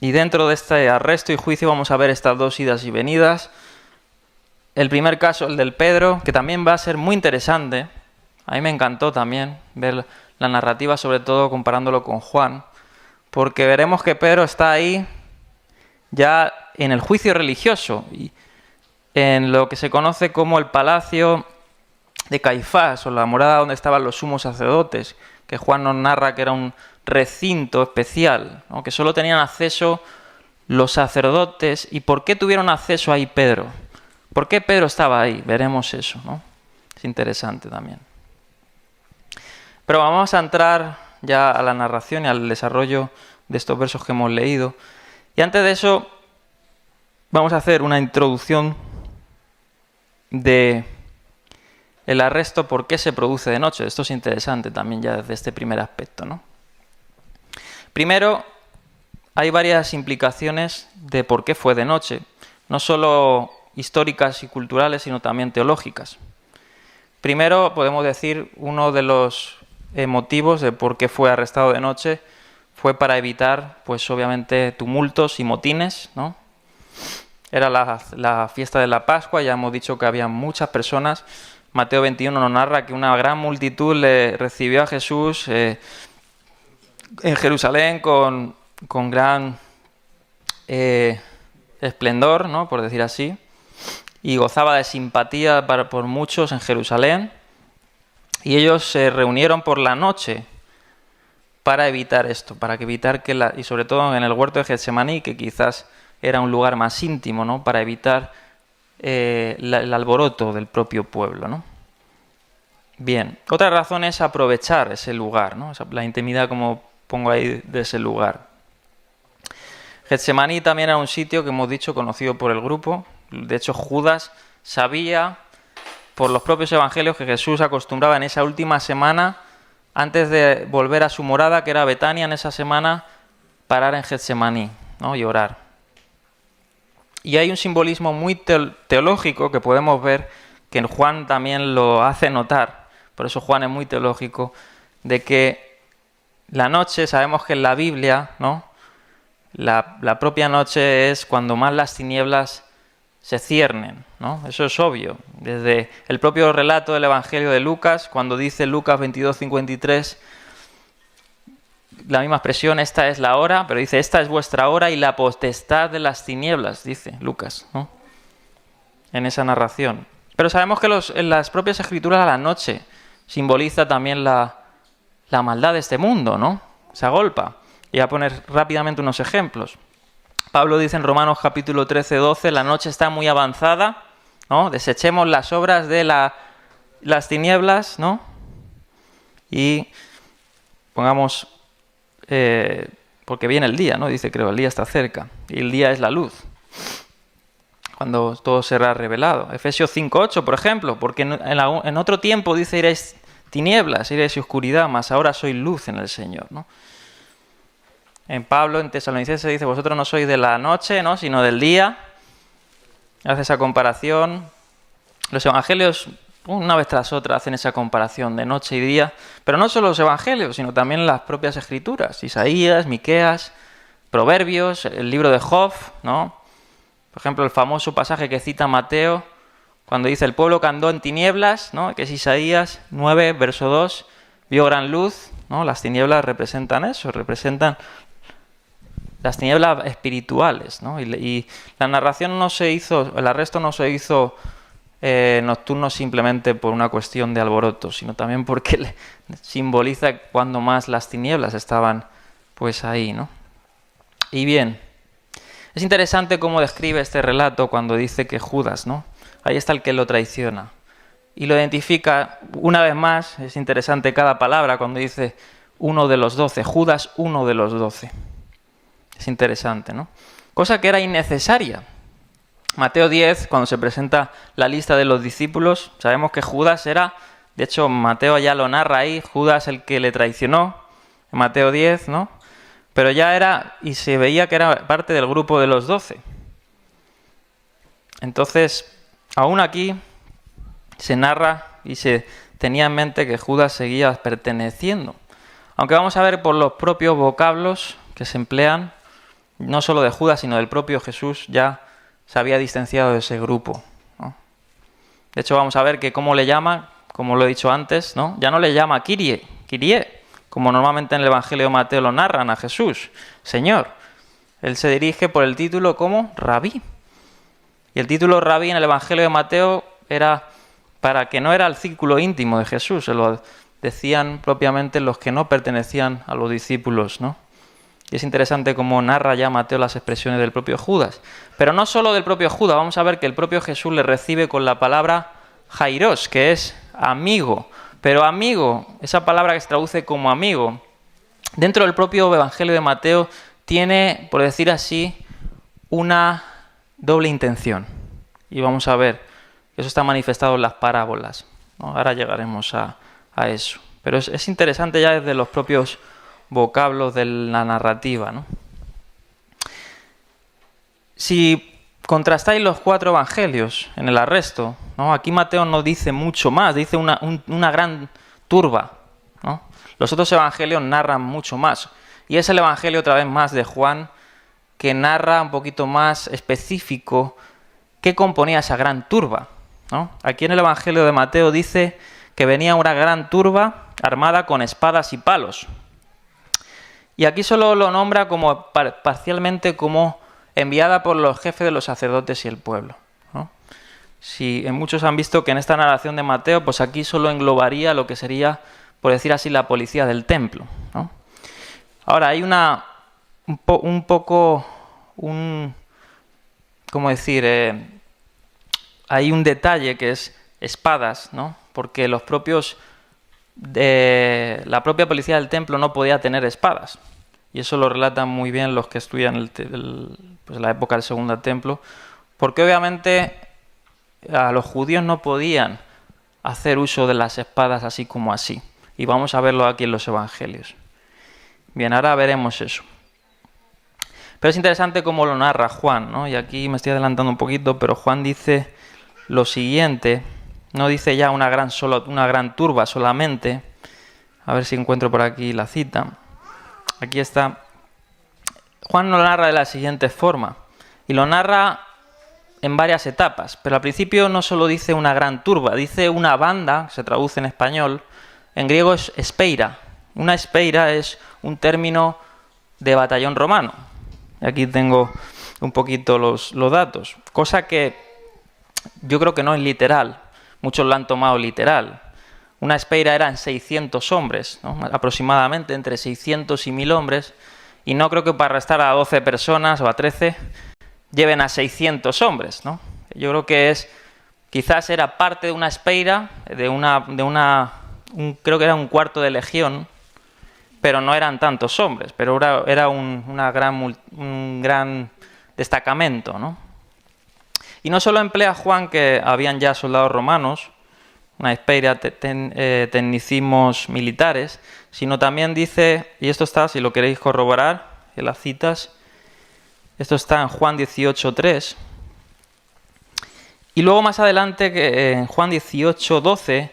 Y dentro de este arresto y juicio vamos a ver estas dos idas y venidas. El primer caso, el del Pedro, que también va a ser muy interesante. A mí me encantó también ver la narrativa, sobre todo comparándolo con Juan, porque veremos que Pedro está ahí ya en el juicio religioso, y en lo que se conoce como el palacio de Caifás, o la morada donde estaban los sumos sacerdotes, que Juan nos narra que era un recinto especial, ¿no? Que solo tenían acceso los sacerdotes. ¿Y por qué tuvieron acceso ahí Pedro? ¿Por qué Pedro estaba ahí? Veremos eso, ¿no? Es interesante también. Pero vamos a entrar ya a la narración y al desarrollo de estos versos que hemos leído. Y antes de eso, vamos a hacer una introducción de el arresto, por qué se produce de noche. Esto es interesante también ya desde este primer aspecto, ¿no? Primero, hay varias implicaciones de por qué fue de noche, no solo históricas y culturales, sino también teológicas. Primero, podemos decir, uno de los motivos de por qué fue arrestado de noche fue para evitar, pues obviamente, tumultos y motines, ¿no? Era la fiesta de la Pascua, ya hemos dicho que había muchas personas. Mateo 21 nos narra que una gran multitud le recibió a Jesús en Jerusalén con gran esplendor, ¿no? Por decir así, y gozaba de simpatía por muchos en Jerusalén, y ellos se reunieron por la noche para evitar esto, y sobre todo en el huerto de Getsemaní, que quizás era un lugar más íntimo, ¿no? Para evitar el alboroto del propio pueblo, ¿no? Bien, otra razón es aprovechar ese lugar, ¿no? La intimidad, como pongo ahí, de ese lugar. Getsemaní también era un sitio que hemos dicho conocido por el grupo. De hecho, Judas sabía por los propios evangelios que Jesús acostumbraba en esa última semana, antes de volver a su morada, que era Betania, en esa semana, parar en Getsemaní, ¿no? Y orar. Y hay un simbolismo muy teológico que podemos ver, que Juan también lo hace notar, por eso Juan es muy teológico, de que la noche, sabemos que en la Biblia, ¿no? La propia noche es cuando más las tinieblas se ciernen, ¿no? Eso es obvio. Desde el propio relato del Evangelio de Lucas, cuando dice Lucas 22:53, la misma expresión, esta es la hora, pero dice, esta es vuestra hora y la potestad de las tinieblas, dice Lucas, ¿no? En esa narración. Pero sabemos que en las propias escrituras la noche simboliza también la maldad de este mundo, ¿no? Se agolpa. Y voy a poner rápidamente unos ejemplos. Pablo dice en Romanos capítulo 13, 12, la noche está muy avanzada, ¿no? Desechemos las obras de las tinieblas, ¿no? Y pongamos, porque viene el día, ¿no? Dice, creo, el día está cerca. Y el día es la luz, cuando todo será revelado. Efesios 5:8, por ejemplo, porque en otro tiempo dice, iréis tinieblas, iréis oscuridad, mas ahora sois luz en el Señor, ¿no? En Pablo, en Tesalonicenses, dice, vosotros no sois de la noche, ¿no? Sino del día. Hace esa comparación. Los evangelios, una vez tras otra, hacen esa comparación de noche y día. Pero no solo los evangelios, sino también las propias escrituras. Isaías, Miqueas, Proverbios, el libro de Job, ¿no? Por ejemplo, el famoso pasaje que cita Mateo, cuando dice, el pueblo que andó en tinieblas, ¿no? Que es Isaías 9, verso 2, vio gran luz, ¿no? Las tinieblas representan eso, representan las tinieblas espirituales, ¿no? Y la narración no se hizo, el arresto no se hizo nocturno simplemente por una cuestión de alboroto, sino también porque simboliza cuando más las tinieblas estaban pues ahí, ¿no? Y bien, es interesante cómo describe este relato cuando dice que Judas, ¿no? Ahí está el que lo traiciona. Y lo identifica una vez más, es interesante cada palabra cuando dice uno de los 12, Judas uno de los 12. Es interesante, ¿no? Cosa que era innecesaria. Mateo 10, cuando se presenta la lista de los discípulos, sabemos que Judas era, de hecho Mateo ya lo narra ahí, Judas el que le traicionó, en Mateo 10, ¿no? Pero ya era, y se veía que era parte del grupo de los 12. Entonces, aún aquí se narra y se tenía en mente que Judas seguía perteneciendo. Aunque vamos a ver por los propios vocablos que se emplean, no solo de Judas, sino del propio Jesús, ya se había distanciado de ese grupo, ¿no? De hecho, vamos a ver que cómo le llama, como lo he dicho antes, ¿no? Ya no le llama Kyrie, como normalmente en el Evangelio de Mateo lo narran a Jesús, Señor. Él se dirige por el título como Rabí. Y el título Rabí en el Evangelio de Mateo era para que no era el círculo íntimo de Jesús, se lo decían propiamente los que no pertenecían a los discípulos, ¿no? Y es interesante cómo narra ya Mateo las expresiones del propio Judas. Pero no solo del propio Judas, vamos a ver que el propio Jesús le recibe con la palabra Jairos, que es amigo. Pero amigo, esa palabra que se traduce como amigo, dentro del propio Evangelio de Mateo tiene, por decir así, una doble intención. Y vamos a ver, eso está manifestado en las parábolas, ¿no? Ahora llegaremos a eso. Pero es interesante ya desde los propios vocablos de la narrativa, ¿no? Si contrastáis los 4 evangelios en el arresto, ¿no? Aquí Mateo no dice mucho más, dice una gran turba, ¿no? Los otros evangelios narran mucho más. Y es el evangelio otra vez más de Juan que narra un poquito más específico qué componía esa gran turba, ¿no? Aquí en el evangelio de Mateo dice que venía una gran turba armada con espadas y palos. Y aquí solo lo nombra como parcialmente como enviada por los jefes de los sacerdotes y el pueblo, ¿no? Si muchos han visto que en esta narración de Mateo, pues aquí solo englobaría lo que sería, por decir así, la policía del templo, ¿no? Ahora, hay hay un detalle que es espadas, ¿no? Porque la propia policía del templo no podía tener espadas. Y eso lo relatan muy bien los que estudian la época del Segundo Templo, porque obviamente a los judíos no podían hacer uso de las espadas así como así. Y vamos a verlo aquí en los evangelios. Bien, ahora veremos eso. Pero es interesante cómo lo narra Juan, ¿no? Y aquí me estoy adelantando un poquito, pero Juan dice lo siguiente, no dice ya una gran turba solamente. A ver si encuentro por aquí la cita. Aquí está. Juan lo narra de la siguiente forma, y lo narra en varias etapas, pero al principio no solo dice una gran turba, dice una banda, se traduce en español, en griego es espeira, Una espeira es un término de batallón romano. Aquí tengo un poquito los datos, cosa que yo creo que no es literal. Muchos lo han tomado literal. Una espeira eran 600 hombres, ¿no? Aproximadamente entre 600 y 1000 hombres, y no creo que para arrestar a 12 personas o a 13 lleven a 600 hombres, ¿no? Yo creo que quizás era parte de una espeira, creo que era un cuarto de legión, pero no eran tantos hombres, pero era un gran destacamento, ¿no? Y no solo emplea Juan que habían ya soldados romanos, una espeira, tecnicismos militares, sino también dice, y esto está, si lo queréis corroborar, en las citas, esto está en Juan 18:3, y luego más adelante, en Juan 18:12,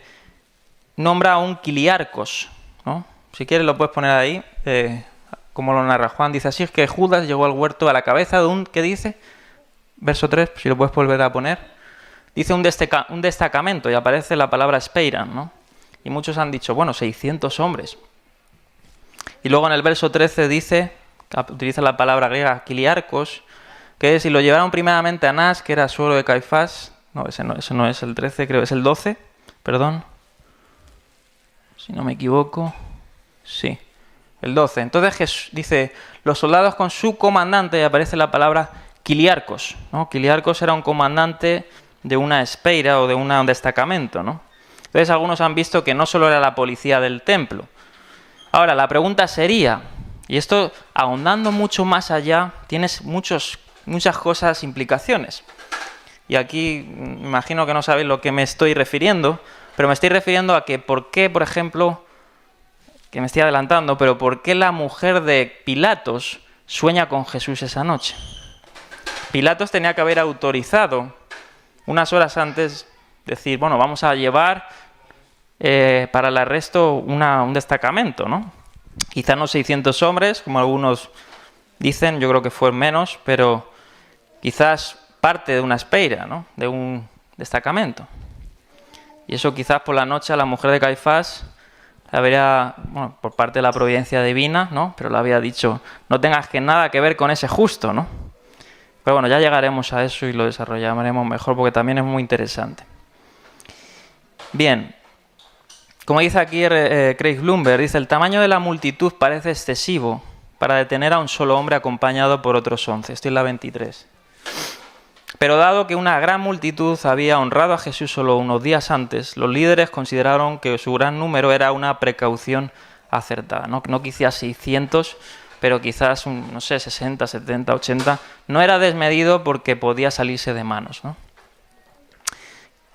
nombra a un Kiliarcos, ¿no? Si quieres lo puedes poner ahí, como lo narra Juan. Dice, así es que Judas llegó al huerto a la cabeza de un, ¿qué dice? Verso 3, si lo puedes volver a poner. Dice un destacamento y aparece la palabra espeiran, ¿no? Y muchos han dicho, bueno, 600 hombres. Y luego en el verso 13 utiliza la palabra griega Kiliarcos, que es, y lo llevaron primeramente a Anás, que era suegro de Caifás. No, ese no es el 13, creo, es el 12, perdón. Si no me equivoco. Sí, el 12. Entonces dice, los soldados con su comandante, y aparece la palabra Kiliarcos, ¿no? Kiliarcos era un comandante de una espeira o de un destacamento, ¿no? Entonces algunos han visto que no solo era la policía del templo. Ahora, la pregunta sería, y esto ahondando mucho más allá, tienes muchas cosas, implicaciones. Y aquí me imagino que no sabéis lo que me estoy refiriendo, pero me estoy refiriendo a que por qué, por ejemplo, que me estoy adelantando, pero por qué la mujer de Pilatos sueña con Jesús esa noche. Pilatos tenía que haber autorizado unas horas antes, decir, bueno, vamos a llevar para el arresto un destacamento, ¿no? Quizá no 600 hombres, como algunos dicen, yo creo que fue menos, pero quizás parte de una espeira, ¿no? De un destacamento. Y eso quizás por la noche a la mujer de Caifás habría, bueno, por parte de la providencia divina, ¿no? Pero le había dicho, no tengas nada que ver con ese justo, ¿no? Pero bueno, ya llegaremos a eso y lo desarrollaremos mejor porque también es muy interesante. Bien, como dice aquí Craig Blomberg, dice, el tamaño de la multitud parece excesivo para detener a un solo hombre acompañado por otros 11. Estoy en la 23. Pero dado que una gran multitud había honrado a Jesús solo unos días antes, los líderes consideraron que su gran número era una precaución acertada. No quizás 600, pero quizás, no sé, 60, 70, 80. No era desmedido porque podía salirse de manos, ¿no?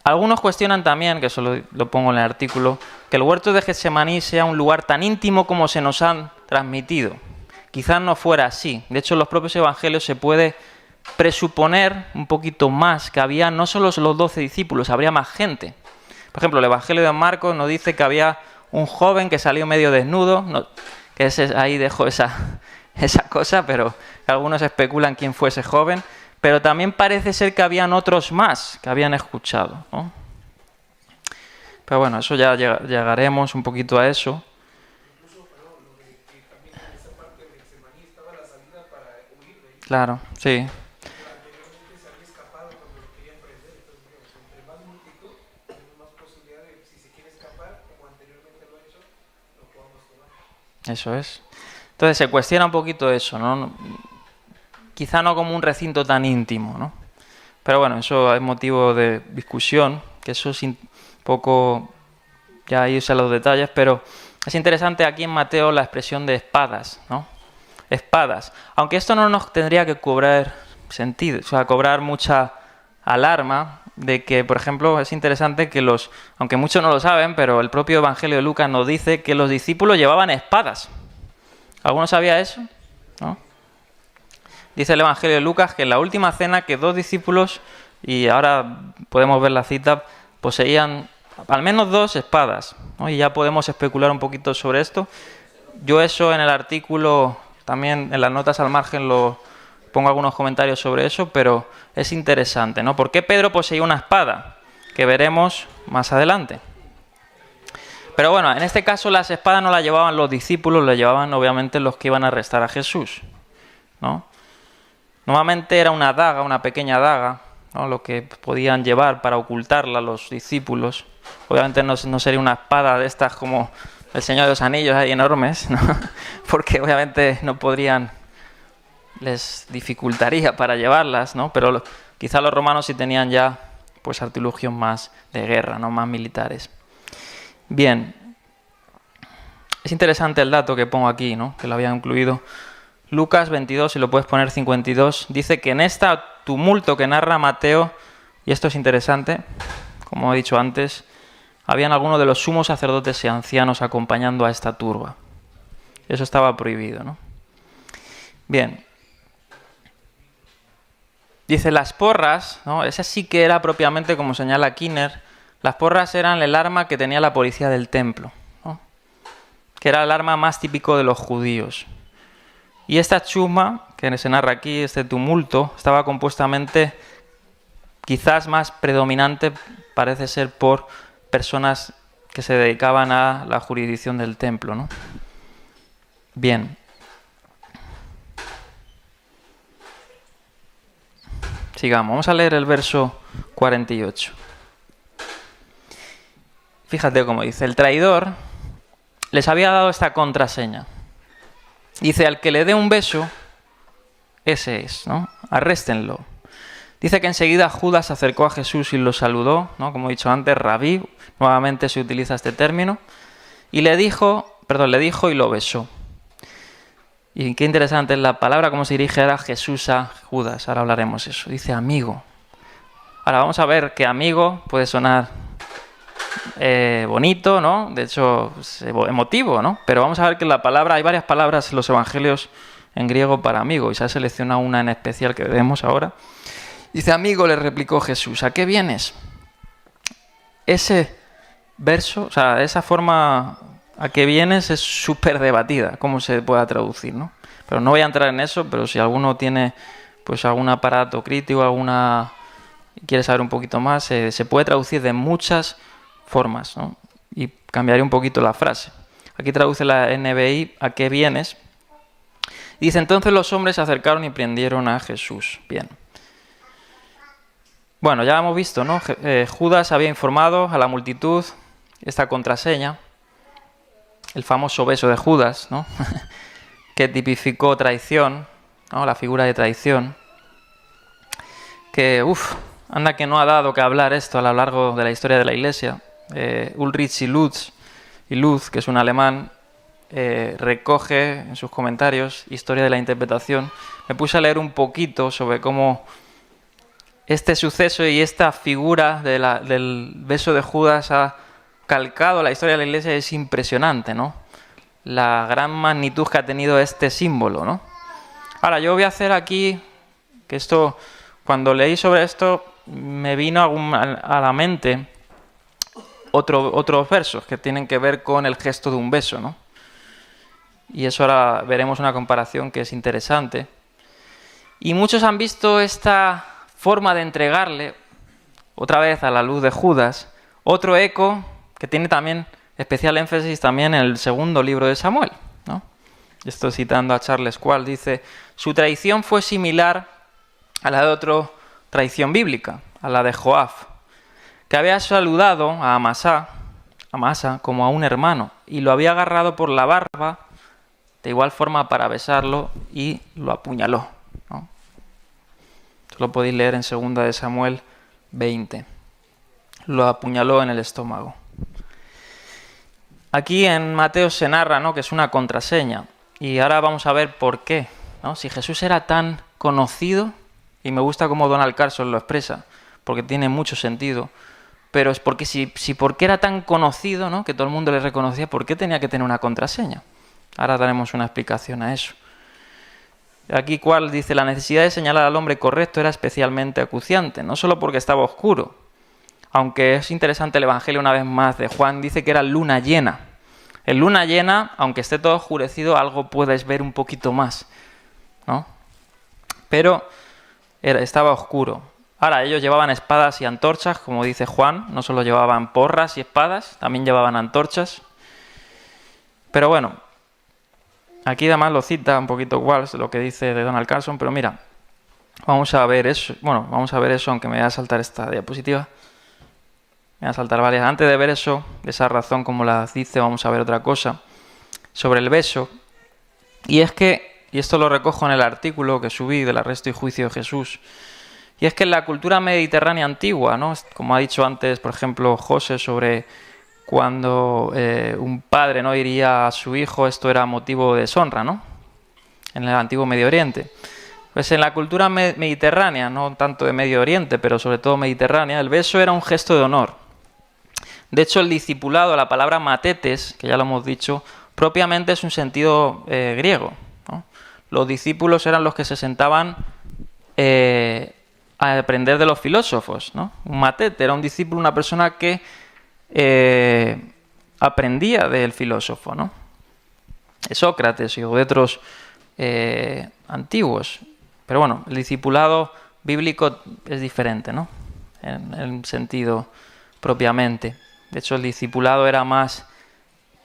Algunos cuestionan también, que eso lo pongo en el artículo, que el huerto de Getsemaní sea un lugar tan íntimo como se nos han transmitido. Quizás no fuera así. De hecho, en los propios evangelios se puede presuponer un poquito más que había no solo los 12 discípulos, habría más gente. Por ejemplo, el evangelio de Marcos nos dice que había un joven que salió medio desnudo, ahí dejo esa cosa, pero algunos especulan quién fue ese joven, pero también parece ser que habían otros más que habían escuchado, ¿no? Pero bueno, eso ya llegaremos un poquito a eso. Claro, sí. Eso es. Entonces se cuestiona un poquito eso, ¿no? Quizá no como un recinto tan íntimo, ¿no? Pero bueno, eso es motivo de discusión, que eso es un poco, ya irse a los detalles, pero es interesante aquí en Mateo la expresión de espadas, ¿no? Espadas. Aunque esto no nos tendría que cobrar sentido, o sea, cobrar mucha alarma de que, por ejemplo, es interesante que aunque muchos no lo saben, pero el propio Evangelio de Lucas nos dice que los discípulos llevaban espadas. ¿Alguno sabía eso? ¿No? Dice el Evangelio de Lucas que en la última cena que 2 discípulos, y ahora podemos ver la cita, poseían al menos 2 espadas, ¿no? Y ya podemos especular un poquito sobre esto. Yo eso en el artículo, también en las notas al margen pongo algunos comentarios sobre eso, pero es interesante, ¿no? ¿Por qué Pedro poseía una espada? Que veremos más adelante. Pero bueno, en este caso las espadas no las llevaban los discípulos, las llevaban obviamente los que iban a arrestar a Jesús, ¿no? Normalmente era una daga, una pequeña daga, ¿no? Lo que podían llevar para ocultarla los discípulos. Obviamente no sería una espada de estas como el Señor de los Anillos ahí enormes, ¿no? Porque obviamente no podrían, les dificultaría para llevarlas, ¿no? Pero quizá los romanos sí tenían ya pues artilugios más de guerra, ¿no? Más militares. Bien, es interesante el dato que pongo aquí, ¿no? Que lo había incluido. Lucas 22, si lo puedes poner 52, dice que en este tumulto que narra Mateo, y esto es interesante, como he dicho antes, habían algunos de los sumos sacerdotes y ancianos acompañando a esta turba. Eso estaba prohibido, ¿no? Bien. Dice las porras, ¿no? Esa sí que era propiamente, como señala Kinner, las porras eran el arma que tenía la policía del templo, ¿no? Que era el arma más típico de los judíos. Y esta chusma, que se narra aquí, este tumulto, estaba compuestamente, quizás más predominante, parece ser por personas que se dedicaban a la jurisdicción del templo, ¿no? Bien. Sigamos, vamos a leer el verso 48. Fíjate cómo dice, el traidor les había dado esta contraseña. Dice, al que le dé un beso, ese es, ¿no? Arréstenlo. Dice que enseguida Judas se acercó a Jesús y lo saludó, ¿no? Como he dicho antes, rabí, nuevamente se utiliza este término, y le dijo y lo besó. Y qué interesante es la palabra, cómo se dirige ahora Jesús a Judas, ahora hablaremos de eso. Dice amigo. Ahora vamos a ver que amigo puede sonar bonito, ¿no? De hecho, emotivo, ¿no? Pero vamos a ver que la palabra, hay varias palabras en los evangelios en griego para amigo, y se ha seleccionado una en especial que vemos ahora. Dice, amigo, le replicó Jesús, ¿a qué vienes? Ese verso, o sea, esa forma a qué vienes es súper debatida, cómo se pueda traducir, ¿no? Pero no voy a entrar en eso, pero si alguno tiene pues algún aparato crítico, quiere saber un poquito más, se puede traducir de muchas formas, ¿no? Y cambiaré un poquito la frase. Aquí traduce la NBI, ¿a qué vienes? Dice, entonces los hombres se acercaron y prendieron a Jesús. Bien. Bueno, ya hemos visto, ¿no? Judas había informado a la multitud esta contraseña, el famoso beso de Judas, ¿no? Que tipificó traición, ¿no? La figura de traición. Que, anda que no ha dado que hablar esto a lo largo de la historia de la Iglesia. Ulrich y Luz, que es un alemán, recoge en sus comentarios Historia de la Interpretación. Me puse a leer un poquito sobre cómo este suceso y esta figura del beso de Judas ha calcado la historia de la Iglesia. Es impresionante, ¿no? La gran magnitud que ha tenido este símbolo, ¿no? Ahora, yo voy a hacer aquí, que esto, cuando leí sobre esto, me vino a la mente otros versos que tienen que ver con el gesto de un beso, ¿no? Y eso ahora veremos una comparación que es interesante. Y muchos han visto esta forma de entregarle, otra vez a la luz de Judas, otro eco que tiene también especial énfasis también en el segundo libro de Samuel, ¿no? Esto citando a Charles Quall, dice, su traición fue similar a la de otra traición bíblica, a la de Joab, que había saludado a Amasa como a un hermano y lo había agarrado por la barba de igual forma para besarlo y lo apuñaló, ¿no? Esto lo podéis leer en 2 de Samuel 20. Lo apuñaló en el estómago. Aquí en Mateo se narra, ¿no?, que es una contraseña, y ahora vamos a ver por qué, ¿no? Si Jesús era tan conocido, y me gusta cómo Donald Carson lo expresa, porque tiene mucho sentido, pero es porque si porque era tan conocido, ¿no?, que todo el mundo le reconocía, ¿por qué tenía que tener una contraseña? Ahora daremos una explicación a eso. Aquí Quall dice, la necesidad de señalar al hombre correcto era especialmente acuciante, no solo porque estaba oscuro, aunque es interesante el Evangelio una vez más de Juan, dice que era luna llena. En luna llena, aunque esté todo oscurecido, algo puedes ver un poquito más, ¿no? Pero estaba oscuro. Ahora, ellos llevaban espadas y antorchas, como dice Juan, no solo llevaban porras y espadas, también llevaban antorchas. Pero bueno, aquí además lo cita un poquito Walsh, lo que dice de Donald Carson, pero mira, vamos a ver eso, aunque me voy a saltar esta diapositiva. Me voy a saltar varias. Antes de ver eso, esa razón como la dice, vamos a ver otra cosa sobre el beso. Y es que, y esto lo recojo en el artículo que subí del arresto y juicio de Jesús, y es que en la cultura mediterránea antigua, ¿no? Como ha dicho antes, por ejemplo, José, sobre cuando un padre no iría a su hijo, esto era motivo de deshonra, ¿no? En el antiguo Medio Oriente. Pues en la cultura mediterránea, no tanto de Medio Oriente, pero sobre todo mediterránea, el beso era un gesto de honor. De hecho, el discipulado, la palabra matetes, que ya lo hemos dicho, propiamente es un sentido griego, ¿no? Los discípulos eran los que se sentaban a aprender de los filósofos, ¿no? Un matete era un discípulo, una persona que aprendía del filósofo, ¿no? De Sócrates y de otros antiguos. Pero bueno, el discipulado bíblico es diferente, ¿no? En el sentido propiamente. De hecho, el discipulado era más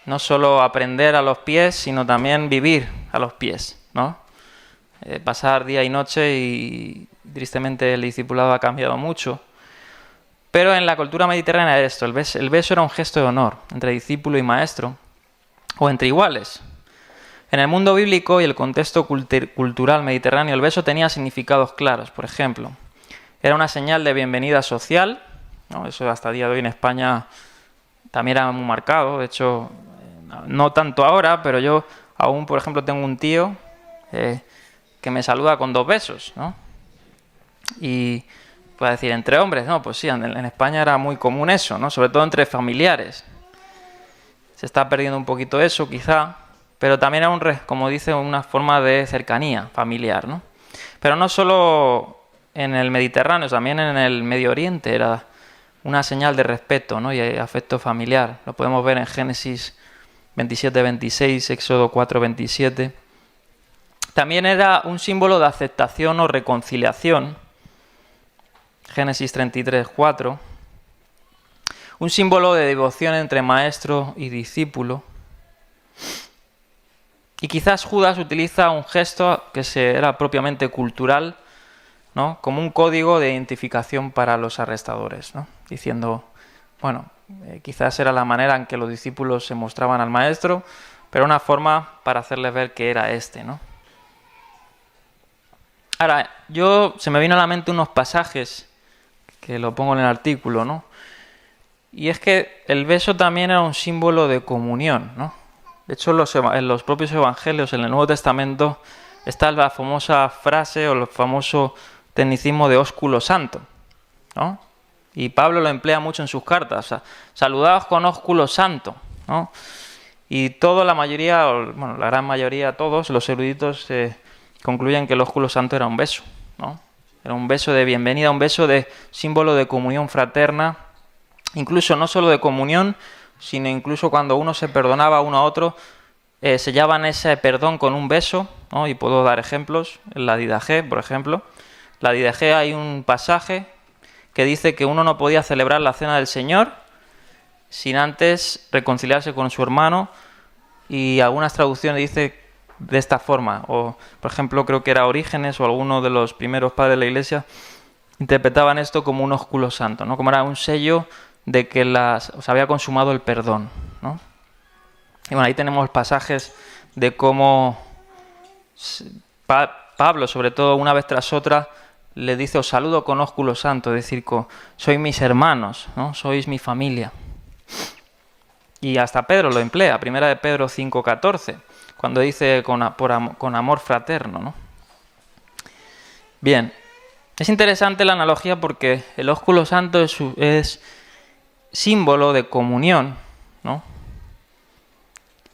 no solo aprender a los pies, sino también vivir a los pies, ¿no? Pasar día y noche, y tristemente el discipulado ha cambiado mucho. Pero en la cultura mediterránea esto, el beso era un gesto de honor entre discípulo y maestro, o entre iguales. En el mundo bíblico y el contexto cultural mediterráneo, el beso tenía significados claros. Por ejemplo, era una señal de bienvenida social, ¿no? Eso hasta el día de hoy en España también era muy marcado. De hecho, no tanto ahora, pero yo aún, por ejemplo, tengo un tío que me saluda con 2 besos, ¿no? Y puede decir, entre hombres, no, pues sí, en España era muy común eso, ¿no? Sobre todo entre familiares. Se está perdiendo un poquito eso, quizá, pero también era como dice, una forma de cercanía familiar, ¿no? Pero no solo en el Mediterráneo, también en el Medio Oriente era una señal de respeto, ¿no? Y afecto familiar. Lo podemos ver en Génesis 27-26, Éxodo 4-27. También era un símbolo de aceptación o reconciliación. Génesis 33-4. Un símbolo de devoción entre maestro y discípulo. Y quizás Judas utiliza un gesto que era propiamente cultural, ¿no? Como un código de identificación para los arrestadores, ¿no? Diciendo, bueno, quizás era la manera en que los discípulos se mostraban al maestro, pero una forma para hacerles ver que era este, ¿no? Ahora, se me vino a la mente unos pasajes que lo pongo en el artículo, ¿no? Y es que el beso también era un símbolo de comunión, ¿no? De hecho, en los propios evangelios, en el Nuevo Testamento, está la famosa frase o el famoso tecnicismo de ósculo santo, ¿no? Y Pablo lo emplea mucho en sus cartas, o sea, saludaos con ósculo santo, ¿no? Y la gran mayoría, todos los eruditos concluyen que el ósculo santo era un beso, ¿no? Era un beso de bienvenida, un beso de símbolo de comunión fraterna, incluso no solo de comunión, sino incluso cuando uno se perdonaba uno a otro, sellaban ese perdón con un beso, ¿no? Y puedo dar ejemplos. En la Didaché, por ejemplo. En la Didaché hay un pasaje que dice que uno no podía celebrar la cena del Señor sin antes reconciliarse con su hermano, y algunas traducciones dice de esta forma. O, por ejemplo, creo que era Orígenes o alguno de los primeros padres de la Iglesia interpretaban esto como un ósculo santo, ¿no? Como era un sello de que se había consumado el perdón, ¿no? Y bueno, ahí tenemos pasajes de cómo Pablo, sobre todo una vez tras otra, le dice, os saludo con ósculo santo, es decir, sois mis hermanos, ¿no? Sois mi familia. Y hasta Pedro lo emplea, 1 de Pedro 5:14, cuando dice con amor fraterno, ¿no? Bien, es interesante la analogía porque el ósculo santo es símbolo de comunión, ¿no?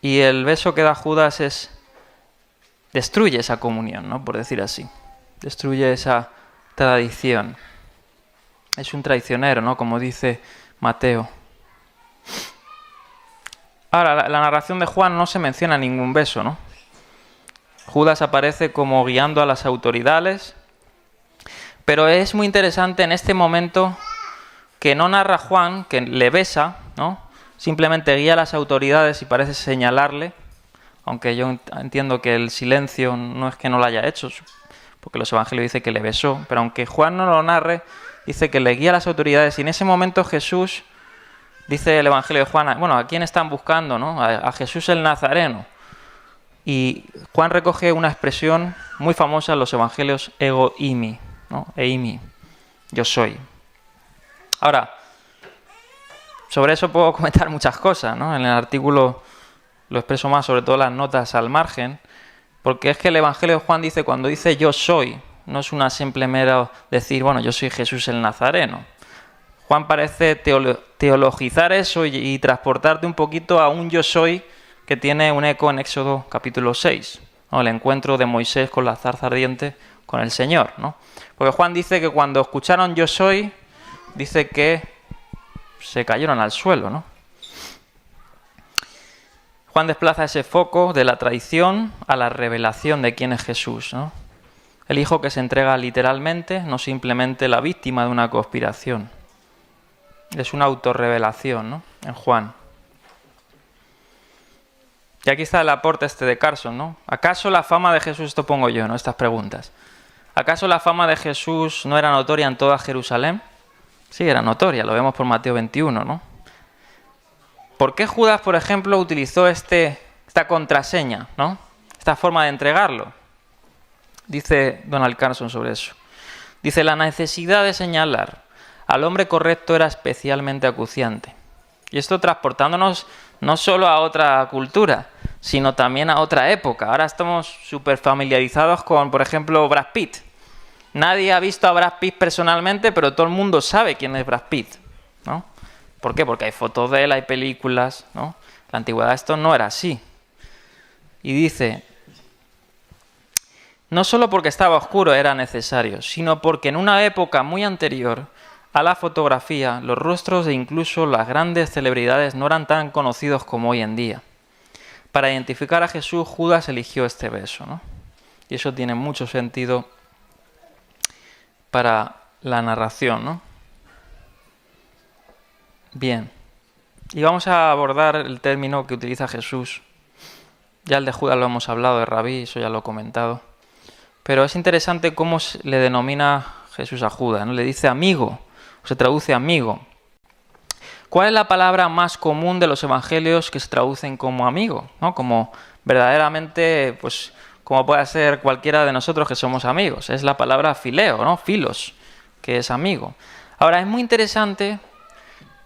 Y el beso que da Judas destruye esa comunión, ¿no? Por decir así. Destruye esa tradición. Es un traicionero, ¿no? Como dice Mateo. Ahora, la narración de Juan no se menciona ningún beso, ¿no? Judas aparece como guiando a las autoridades, pero es muy interesante en este momento que no narra Juan, que le besa, ¿no? Simplemente guía a las autoridades y parece señalarle, aunque yo entiendo que el silencio no es que no lo haya hecho, porque los evangelios dicen que le besó, pero aunque Juan no lo narre, dice que le guía a las autoridades y en ese momento Jesús, dice el evangelio de Juan, bueno, ¿a quién están buscando, no? A Jesús el Nazareno. Y Juan recoge una expresión muy famosa en los evangelios, ego imi, ¿no? Eimi, yo soy. Ahora, sobre eso puedo comentar muchas cosas, ¿no? En el artículo lo expreso más, sobre todo las notas al margen, porque es que el evangelio de Juan dice, cuando dice yo soy, no es una simple mera decir, bueno, yo soy Jesús el Nazareno. Juan parece teologizar eso y transportarte un poquito a un yo soy que tiene un eco en Éxodo capítulo 6, ¿no? El encuentro de Moisés con la zarza ardiente con el Señor, ¿no? Porque Juan dice que cuando escucharon yo soy, dice que se cayeron al suelo, ¿no? Juan desplaza ese foco de la tradición a la revelación de quién es Jesús, ¿no? El hijo que se entrega literalmente, no simplemente la víctima de una conspiración. Es una autorrevelación, ¿no? En Juan. Y aquí está el aporte de Carson, ¿no? ¿Acaso la fama de Jesús, esto pongo yo, ¿no? Estas preguntas. ¿Acaso la fama de Jesús no era notoria en toda Jerusalén? Sí, era notoria, lo vemos por Mateo 21, ¿no? ¿Por qué Judas, por ejemplo, utilizó esta contraseña, ¿no? Esta forma de entregarlo? Dice Donald Carson sobre eso. Dice, la necesidad de señalar al hombre correcto era especialmente acuciante. Y esto transportándonos no solo a otra cultura, sino también a otra época. Ahora estamos súper familiarizados con, por ejemplo, Brad Pitt. Nadie ha visto a Brad Pitt personalmente, pero todo el mundo sabe quién es Brad Pitt, ¿no? ¿Por qué? Porque hay fotos de él, hay películas, ¿no? En la antigüedad esto no era así. Y dice, no solo porque estaba oscuro era necesario, sino porque en una época muy anterior a la fotografía, los rostros e incluso las grandes celebridades no eran tan conocidos como hoy en día. Para identificar a Jesús, Judas eligió este beso, ¿no? Y eso tiene mucho sentido para la narración, ¿no? Bien. Y vamos a abordar el término que utiliza Jesús. Ya el de Judas lo hemos hablado, de rabí, eso ya lo he comentado. Pero es interesante cómo le denomina Jesús a Judas, ¿no? Le dice amigo, o se traduce amigo. ¿Cuál es la palabra más común de los evangelios que se traducen como amigo, ¿no? Como verdaderamente, pues, como puede ser cualquiera de nosotros que somos amigos. Es la palabra fileo, ¿no? Filos, que es amigo. Ahora, es muy interesante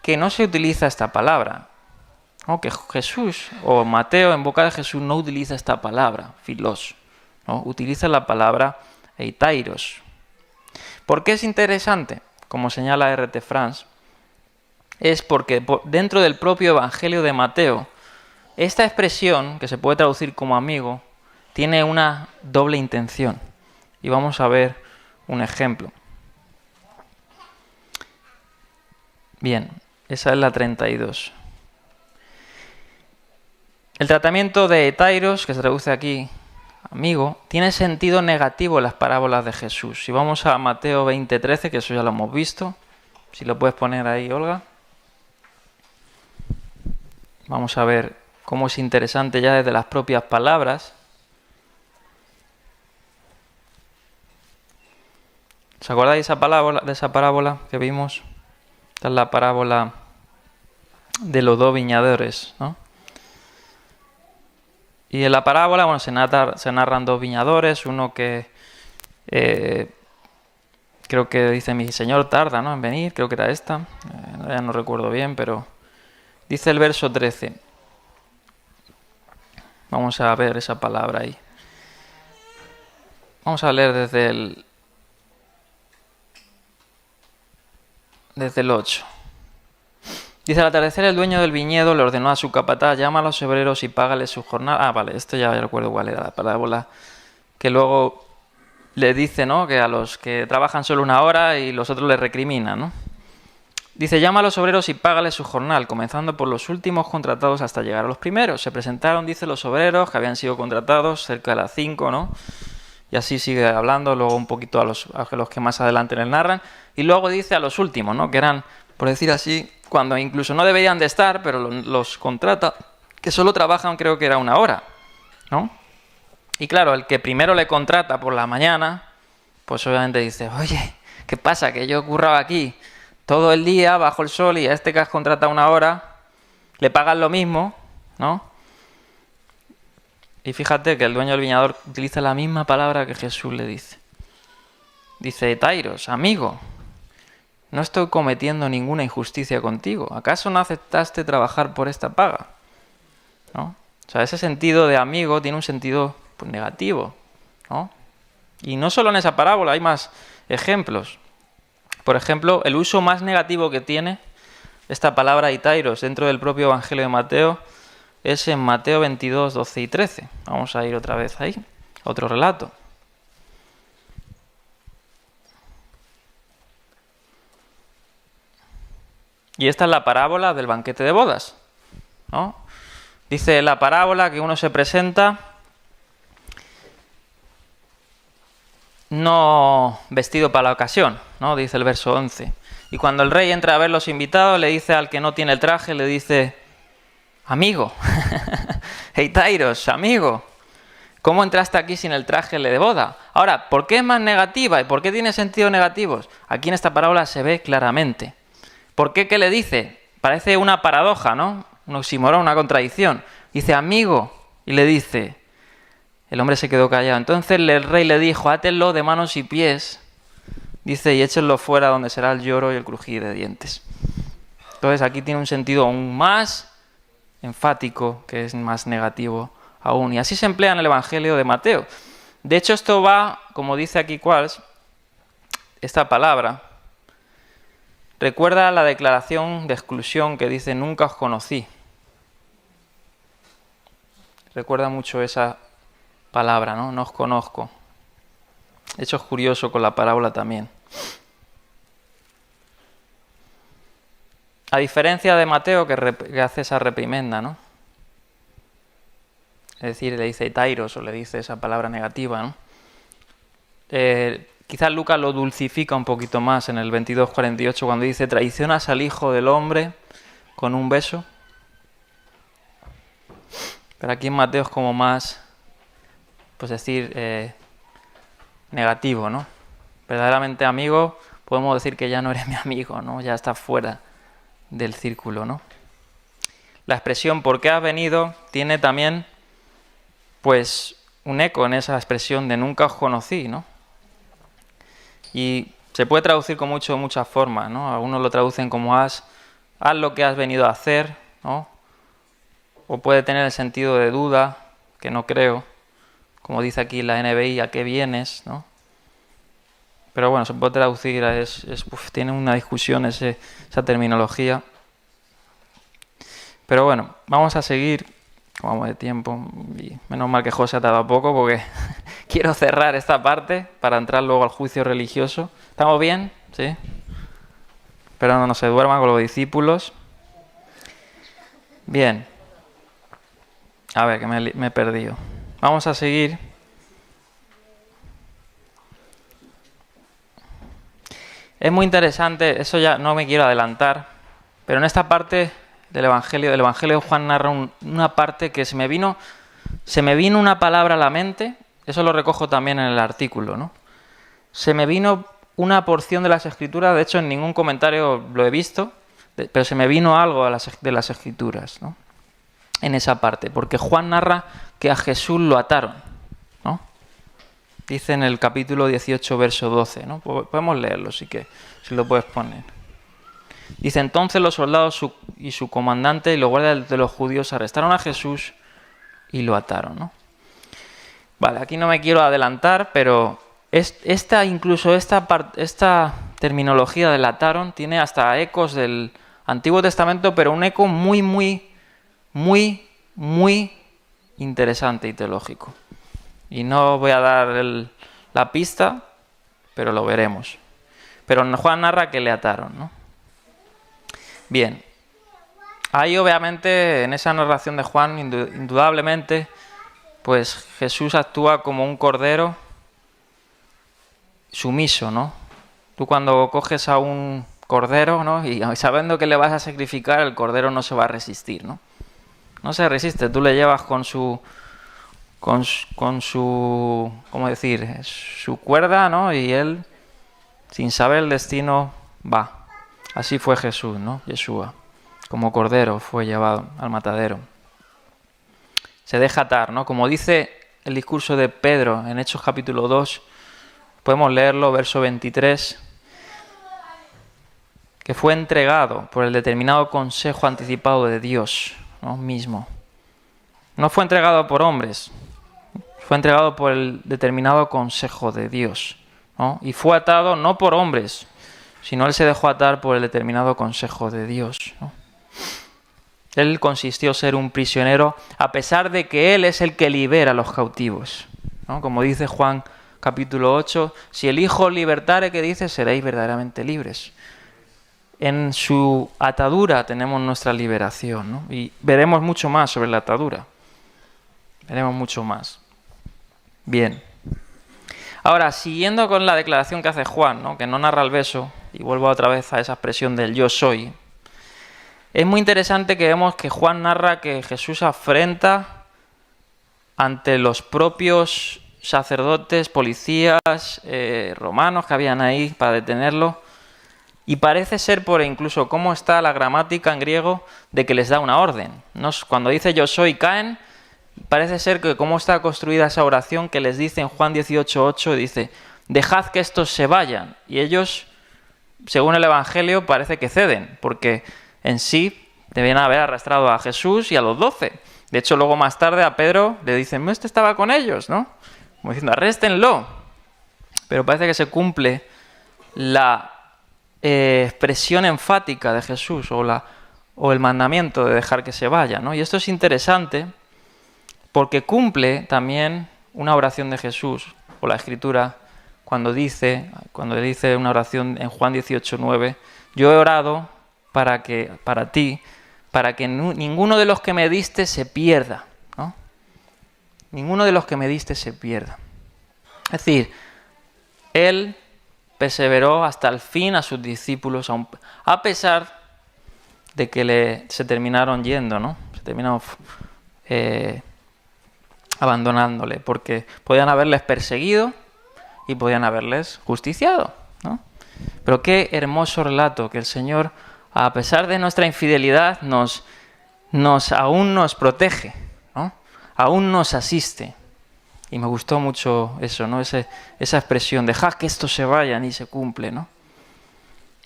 que no se utiliza esta palabra, ¿no? Que Jesús, o Mateo en boca de Jesús, no utiliza esta palabra, filos, ¿no? Utiliza la palabra eitairos. ¿Por qué es interesante? Como señala R.T. France, es porque dentro del propio Evangelio de Mateo, esta expresión, que se puede traducir como amigo, tiene una doble intención. Y vamos a ver un ejemplo. Bien, esa es la 32. El tratamiento de etairos, que se traduce aquí, amigo, tiene sentido negativo en las parábolas de Jesús. Si vamos a Mateo 20:13, que eso ya lo hemos visto, si lo puedes poner ahí, Olga. Vamos a ver cómo es interesante ya desde las propias palabras. ¿Os acordáis de esa parábola que vimos? Esta es la parábola de los dos viñadores, ¿no? Y en la parábola, bueno, se narran dos viñadores, uno que creo que dice mi señor tarda, ¿no?, en venir, creo que era esta, ya no recuerdo bien, pero dice el verso 13. Vamos a ver esa palabra ahí. Vamos a leer desde el 8. Dice, al atardecer el dueño del viñedo le ordenó a su capataz, llama a los obreros y págale su jornada. Ah, vale, esto ya recuerdo cuál era la parábola, que luego le dice, ¿no?, que a los que trabajan solo una hora y los otros les recriminan, ¿no? Dice, llama a los obreros y págale su jornal, comenzando por los últimos contratados hasta llegar a los primeros. Se presentaron, dice, los obreros que habían sido contratados cerca de las 5, ¿no? Y así sigue hablando, luego un poquito a los que más adelante les narran. Y luego dice a los últimos, ¿no?, que eran, por decir así, cuando incluso no deberían de estar, pero los contrata, que solo trabajan, creo que era una hora. ¿no? Y claro, el que primero le contrata por la mañana, pues obviamente dice, oye, ¿qué pasa? Que yo curraba aquí todo el día bajo el sol y a este que has contratado una hora le pagan lo mismo, ¿no? Y fíjate que el dueño del viñador utiliza la misma palabra que Jesús le dice. Dice, Tairos, amigo, no estoy cometiendo ninguna injusticia contigo. ¿Acaso no aceptaste trabajar por esta paga? ¿No? O sea, ese sentido de amigo tiene un sentido pues, negativo, ¿no? Y no solo en esa parábola, hay más ejemplos. Por ejemplo, el uso más negativo que tiene esta palabra Itairos dentro del propio Evangelio de Mateo es en Mateo 22, 12 y 13. Vamos a ir otra vez ahí, otro relato. Y esta es la parábola del banquete de bodas, ¿no? Dice la parábola que uno se presenta no vestido para la ocasión, ¿no? Dice el verso 11. Y cuando el rey entra a ver los invitados, le dice al que no tiene el traje, le dice, amigo, Heitairos, amigo, ¿cómo entraste aquí sin el traje de boda? Ahora, ¿por qué es más negativa y por qué tiene sentidos negativos? Aquí en esta parábola se ve claramente. ¿Por qué? ¿Qué le dice? Parece una paradoja, ¿no? Un oxímoron, una contradicción. Dice, amigo, y le dice... El hombre se quedó callado. Entonces el rey le dijo, átenlo de manos y pies, dice, y échenlo fuera donde será el lloro y el crujir de dientes. Entonces aquí tiene un sentido aún más enfático, que es más negativo aún. Y así se emplea en el Evangelio de Mateo. De hecho, esto va, como dice aquí Qualls, esta palabra, recuerda la declaración de exclusión que dice, nunca os conocí. Recuerda mucho esa palabra, ¿no? No os conozco. De hecho, es curioso con la parábola también. A diferencia de Mateo, que hace esa reprimenda, ¿no? Es decir, le dice Tairos o le dice esa palabra negativa, ¿no? Quizás Lucas lo dulcifica un poquito más en el 22:48 cuando dice, traicionas al Hijo del Hombre con un beso. Pero aquí en Mateo es como más... pues decir, negativo, ¿no? Verdaderamente amigo, podemos decir que ya no eres mi amigo, ¿no? Ya estás fuera del círculo, ¿no? La expresión ¿por qué has venido? Tiene también, pues, un eco en esa expresión de nunca os conocí, ¿no? Y se puede traducir con muchas formas, ¿no? Algunos lo traducen como haz lo que has venido a hacer, ¿no? O puede tener el sentido de duda, que no creo. Como dice aquí la NBI, ¿a qué vienes? ¿No? Pero bueno, se puede traducir, tiene una discusión esa terminología. Pero bueno, vamos a seguir, como vamos de tiempo, y menos mal que José ha tardado poco porque quiero cerrar esta parte para entrar luego al juicio religioso. ¿Estamos bien? ¿Sí? Pero no se duerman con los discípulos. Bien. A ver, que me he perdido. Vamos a seguir. Es muy interesante, eso ya no me quiero adelantar, pero en esta parte del Evangelio de Juan narra una parte que se me vino una palabra a la mente, eso lo recojo también en el artículo, ¿no? Se me vino una porción de las Escrituras, de hecho en ningún comentario lo he visto, pero se me vino algo de las Escrituras, ¿no? En esa parte, porque Juan narra que a Jesús lo ataron, ¿no? Dice en el capítulo 18, verso 12, ¿no? Podemos leerlo, si lo puedes poner. Dice, entonces los soldados y su comandante y los guardias de los judíos arrestaron a Jesús y lo ataron, ¿no? Vale, aquí no me quiero adelantar, pero esta terminología del ataron tiene hasta ecos del Antiguo Testamento, pero un eco muy, muy, muy, muy interesante y teológico. Y no voy a dar la pista, pero lo veremos. Pero Juan narra que le ataron, ¿no? Bien. Ahí obviamente en esa narración de Juan, indudablemente, pues Jesús actúa como un cordero sumiso, ¿no? Tú cuando coges a un cordero, ¿no? Y sabiendo que le vas a sacrificar, el cordero no se va a resistir, ¿no? No se resiste, tú le llevas con con su, ¿cómo decir?, su cuerda, ¿no? Y él, sin saber el destino, va. Así fue Jesús, ¿no? Yeshua. Como cordero fue llevado al matadero. Se deja atar, ¿no? Como dice el discurso de Pedro en Hechos capítulo 2, podemos leerlo, verso 23, que fue entregado por el determinado consejo anticipado de Dios, ¿no? Mismo. No fue entregado por hombres, fue entregado por el determinado consejo de Dios, ¿no? Y fue atado no por hombres, sino él se dejó atar por el determinado consejo de Dios, ¿no? Él consistió en ser un prisionero a pesar de que él es el que libera a los cautivos, ¿no? Como dice Juan capítulo 8, si el Hijo os libertare, que dice, seréis verdaderamente libres. En su atadura tenemos nuestra liberación, ¿no? Y veremos mucho más sobre la atadura. Veremos mucho más. Bien. Ahora, siguiendo con la declaración que hace Juan, ¿no? Que no narra el beso, y vuelvo otra vez a esa expresión del yo soy, es muy interesante que vemos que Juan narra que Jesús afrenta ante los propios sacerdotes, policías, romanos que habían ahí para detenerlo, y parece ser por incluso cómo está la gramática en griego de que les da una orden, ¿no? Cuando dice yo soy, caen, parece ser que cómo está construida esa oración que les dice en Juan 18:8, dice, dejad que estos se vayan, y ellos, según el Evangelio, parece que ceden, porque en sí debían haber arrastrado a Jesús y a los 12. De hecho, luego más tarde a Pedro le dicen, este estaba con ellos, ¿no? Como diciendo, arréstenlo. Pero parece que se cumple la expresión enfática de Jesús o el mandamiento de dejar que se vaya, ¿no? Y esto es interesante porque cumple también una oración de Jesús, o la Escritura, cuando le dice una oración en Juan 18:9, yo he orado para ti, para que ninguno de los que me diste se pierda, ¿no? Ninguno de los que me diste se pierda. Es decir, él perseveró hasta el fin a sus discípulos, a pesar de que se terminaron yendo, ¿no? Se terminaron abandonándole, porque podían haberles perseguido y podían haberles justiciado, ¿no? Pero qué hermoso relato que el Señor, a pesar de nuestra infidelidad, aún nos protege, ¿no? Aún nos asiste. Y me gustó mucho eso, ¿no? Esa expresión, dejad que estos se vayan, y se cumple, ¿no?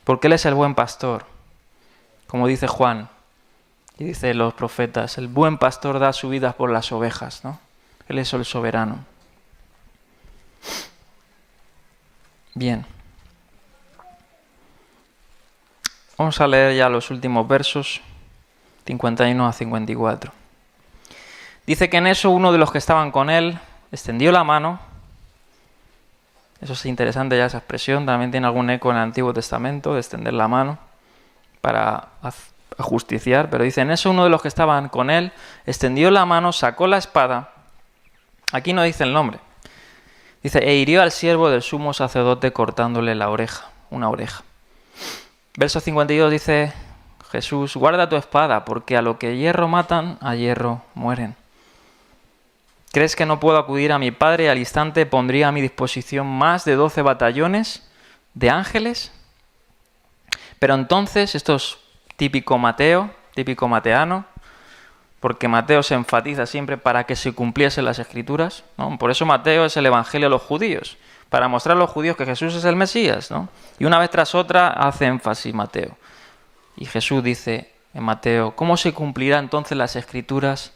Porque Él es el buen pastor, como dice Juan, y dice los profetas, el buen pastor da su vida por las ovejas, ¿no? Él es el soberano. Bien. Vamos a leer ya los últimos versos, 51 a 54. Dice que en eso uno de los que estaban con él extendió la mano. Eso es interesante ya, esa expresión. También tiene algún eco en el Antiguo Testamento, de extender la mano para ajusticiar. Pero dice, en eso uno de los que estaban con él extendió la mano, sacó la espada. Aquí no dice el nombre. Dice, e hirió al siervo del sumo sacerdote cortándole la oreja, una oreja. Verso 52 dice Jesús, guarda tu espada, porque a lo que hierro matan, a hierro mueren. ¿Crees que no puedo acudir a mi Padre y al instante pondría a mi disposición más de 12 batallones de ángeles? Pero entonces, esto es típico Mateo, típico mateano, porque Mateo se enfatiza siempre para que se cumpliesen las Escrituras, ¿no? Por eso Mateo es el Evangelio a los judíos, para mostrar a los judíos que Jesús es el Mesías, ¿no? Y una vez tras otra hace énfasis Mateo. Y Jesús dice en Mateo, ¿cómo se cumplirá entonces las Escrituras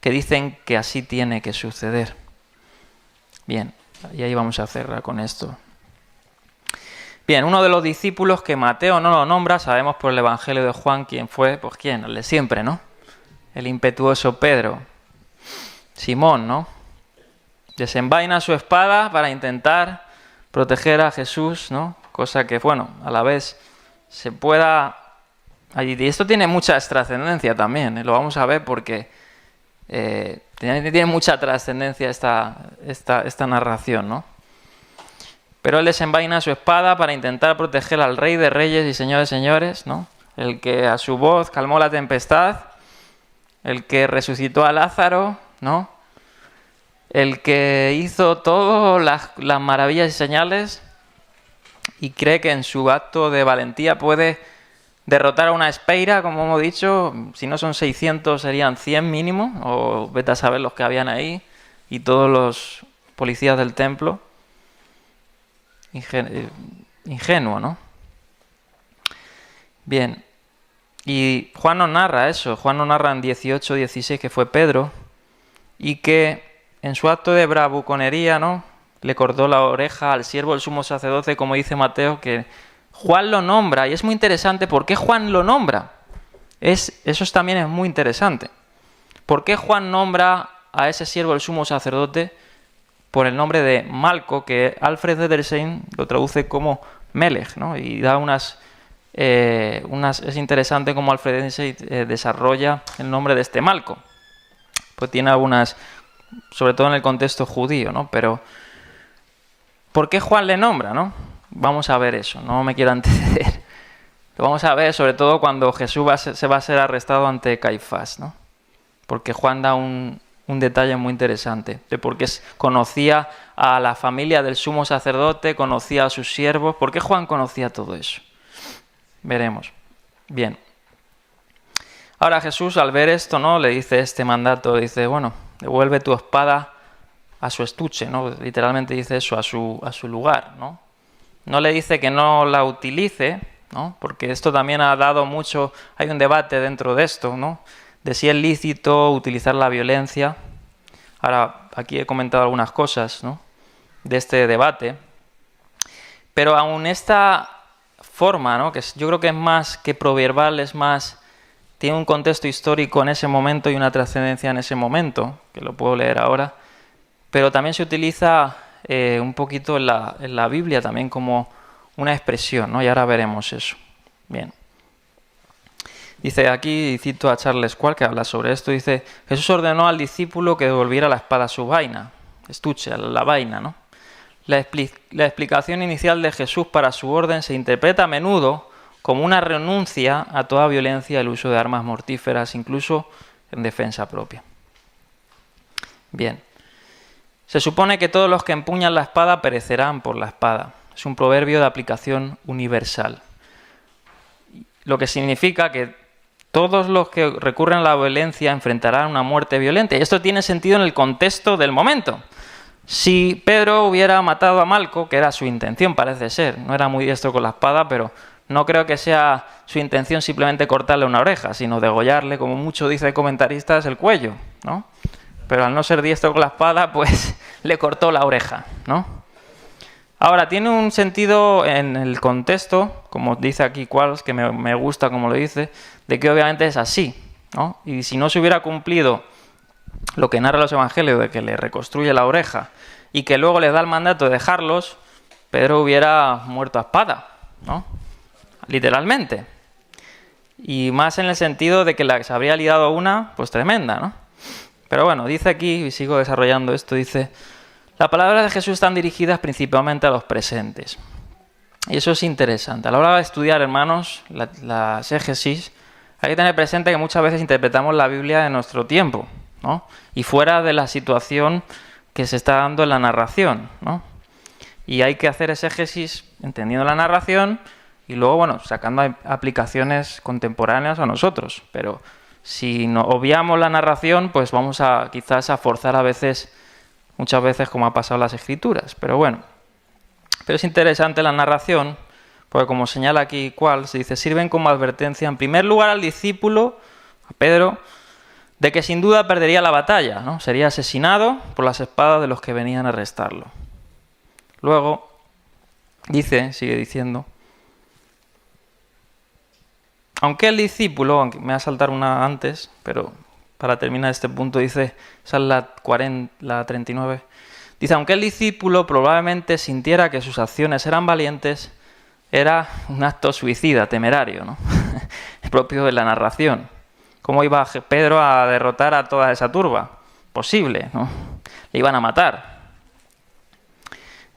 que dicen que así tiene que suceder? Bien, y ahí vamos a cerrar con esto. Bien, uno de los discípulos que Mateo no lo nombra, sabemos por el Evangelio de Juan quién fue, pues quién, el de siempre, ¿no? El impetuoso Pedro, Simón, ¿no? Desenvaina su espada para intentar proteger a Jesús, ¿no? Cosa que, bueno, a la vez se pueda... Y esto tiene mucha trascendencia también, ¿eh? Lo vamos a ver porque tiene mucha trascendencia esta narración, ¿no? Pero él desenvaina su espada para intentar proteger al Rey de Reyes y Señor de Señores, ¿no? El que a su voz calmó la tempestad, el que resucitó a Lázaro, ¿no? el que hizo todas las maravillas y señales y cree que en su acto de valentía puede derrotar a una espeira, como hemos dicho. Si no son 600 serían 100 mínimo, o vete a saber los que habían ahí, y todos los policías del templo. Ingenuo, ¿no? Bien, y Juan nos narra eso. Juan nos narra en 18-16 que fue Pedro y que en su acto de bravuconería, ¿no?, le cortó la oreja al siervo del sumo sacerdote, como dice Mateo, que Juan lo nombra. Y es muy interesante. ¿Por qué Juan lo nombra? Eso también es muy interesante. ¿Por qué Juan nombra a ese siervo del sumo sacerdote por el nombre de Malco, que Alfred Edersheim lo traduce como Melech, ¿no? Y da es interesante cómo Alfred Edersheim desarrolla el nombre de este Malco. Pues tiene algunas, sobre todo en el contexto judío, ¿no? Pero ¿por qué Juan le nombra, no? Vamos a ver eso, no me quiero anteceder. Lo vamos a ver sobre todo cuando Jesús se va a ser arrestado ante Caifás, ¿no? Porque Juan da un detalle muy interesante de por qué conocía a la familia del sumo sacerdote, conocía a sus siervos. ¿Por qué Juan conocía todo eso? Veremos. Bien. Ahora Jesús, al ver esto, ¿no?, le dice este mandato, dice, bueno, devuelve tu espada a su estuche, ¿no? Literalmente dice eso, a su lugar, ¿no? No le dice que no la utilice, ¿no?, porque esto también ha dado mucho, hay un debate dentro de esto, ¿no?, de si es lícito utilizar la violencia. Ahora, aquí he comentado algunas cosas, ¿no?, de este debate, pero aún esta forma, ¿no?, que yo creo que es más que proverbal, tiene un contexto histórico en ese momento y una trascendencia en ese momento, que lo puedo leer ahora, pero también se utiliza un poquito en la Biblia también como una expresión, ¿no?, y ahora veremos eso. Bien. Dice aquí, cito a Charles Quall, que habla sobre esto, dice, Jesús ordenó al discípulo que devolviera la espada a su vaina, estuche, a la vaina, ¿no? La explicación inicial de Jesús para su orden se interpreta a menudo como una renuncia a toda violencia y el uso de armas mortíferas, incluso en defensa propia. Bien. Se supone que todos los que empuñan la espada perecerán por la espada. Es un proverbio de aplicación universal. Lo que significa que todos los que recurren a la violencia enfrentarán una muerte violenta. Y esto tiene sentido en el contexto del momento. Si Pedro hubiera matado a Malco, que era su intención, parece ser, no era muy diestro con la espada, pero no creo que sea su intención simplemente cortarle una oreja, sino degollarle, como mucho dice el comentarista, el cuello, ¿no? Pero al no ser diestro con la espada, pues le cortó la oreja, ¿no? Ahora, tiene un sentido en el contexto, como dice aquí Qualls, que me gusta como lo dice, de que obviamente es así, ¿no? Y si no se hubiera cumplido lo que narra los evangelios de que le reconstruye la oreja y que luego les da el mandato de dejarlos, Pedro hubiera muerto a espada, ¿no? Literalmente. Y más en el sentido de que se habría liado una, pues tremenda, ¿no? Pero bueno, dice aquí, y sigo desarrollando esto, dice, las palabras de Jesús están dirigidas principalmente a los presentes. Y eso es interesante. A la hora de estudiar, hermanos, la exégesis, hay que tener presente que muchas veces interpretamos la Biblia en nuestro tiempo, ¿no? Y fuera de la situación que se está dando en la narración, ¿no? Y hay que hacer exégesis entendiendo la narración y luego, bueno, sacando aplicaciones contemporáneas a nosotros. Pero si no obviamos la narración, pues vamos quizás a forzar muchas veces como ha pasado en las Escrituras. Pero bueno, pero es interesante la narración, porque como señala aquí Qualls, se dice, sirven como advertencia en primer lugar al discípulo, a Pedro, de que sin duda perdería la batalla, ¿no? Sería asesinado por las espadas de los que venían a arrestarlo. Luego, sigue diciendo, aunque el discípulo, me va a saltar una antes, pero para terminar este punto dice, esa es la 39, dice, aunque el discípulo probablemente sintiera que sus acciones eran valientes, era un acto suicida, temerario, ¿no? propio de la narración. ¿Cómo iba Pedro a derrotar a toda esa turba? Posible, ¿no? Le iban a matar.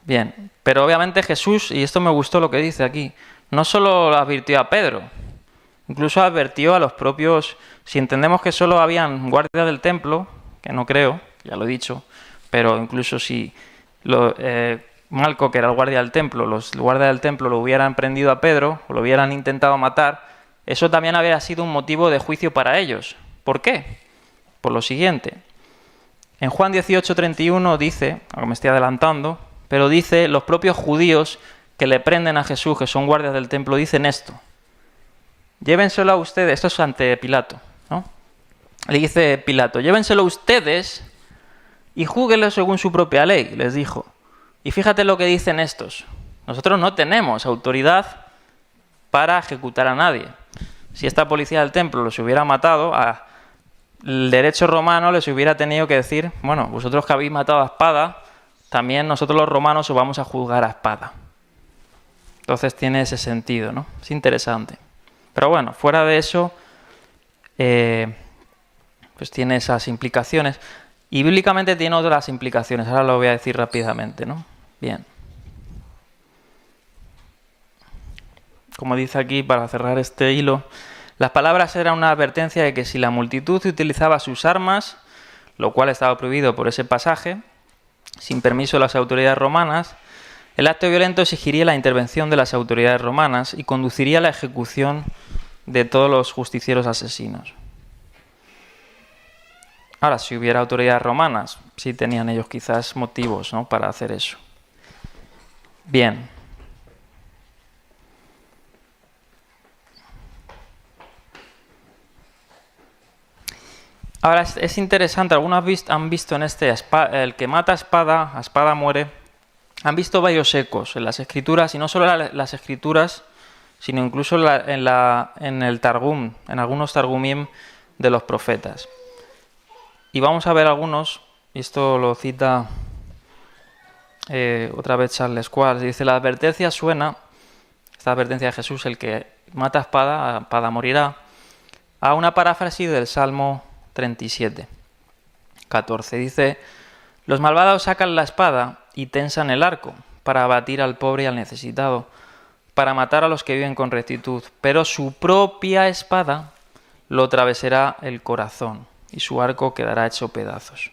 Bien, pero obviamente Jesús, y esto me gustó lo que dice aquí, no solo advirtió a Pedro, incluso advirtió a los propios, si entendemos que solo habían guardias del templo, que no creo, ya lo he dicho, pero incluso si Malco, que era el guardia del templo, los guardias del templo lo hubieran prendido a Pedro o lo hubieran intentado matar, eso también habría sido un motivo de juicio para ellos. ¿Por qué? Por lo siguiente. En Juan 18:31 dice, aunque me estoy adelantando, pero dice, los propios judíos que le prenden a Jesús, que son guardias del templo, dicen esto. Llévenselo a ustedes, esto es ante Pilato, ¿no? Le dice Pilato, llévenselo ustedes y júguenlo según su propia ley, les dijo. Y fíjate lo que dicen estos. Nosotros no tenemos autoridad para ejecutar a nadie. Si esta policía del templo los hubiera matado, el derecho romano les hubiera tenido que decir, bueno, vosotros que habéis matado a espada, también nosotros los romanos os vamos a juzgar a espada. Entonces tiene ese sentido, ¿no? Es interesante. Pero bueno, fuera de eso, pues tiene esas implicaciones. Y bíblicamente tiene otras implicaciones. Ahora lo voy a decir rápidamente, ¿no? Bien. Como dice aquí, para cerrar este hilo, las palabras eran una advertencia de que si la multitud utilizaba sus armas, lo cual estaba prohibido por ese pasaje, sin permiso de las autoridades romanas, el acto violento exigiría la intervención de las autoridades romanas y conduciría a la ejecución de todos los justicieros asesinos. Ahora, si hubiera autoridades romanas, sí tenían ellos quizás motivos, ¿no?, para hacer eso. Bien. Ahora, es interesante, algunos han visto en el que mata a espada muere, han visto varios ecos en las escrituras, y no solo las escrituras, sino incluso en el Targum, en algunos Targumim de los profetas. Y vamos a ver algunos, y esto lo cita otra vez Charles Quarles, dice, la advertencia suena, esta advertencia de Jesús, el que mata a espada morirá, a una paráfrasis del Salmo 37, 14. Dice, los malvados sacan la espada y tensan el arco para abatir al pobre y al necesitado, para matar a los que viven con rectitud, pero su propia espada lo atravesará el corazón y su arco quedará hecho pedazos.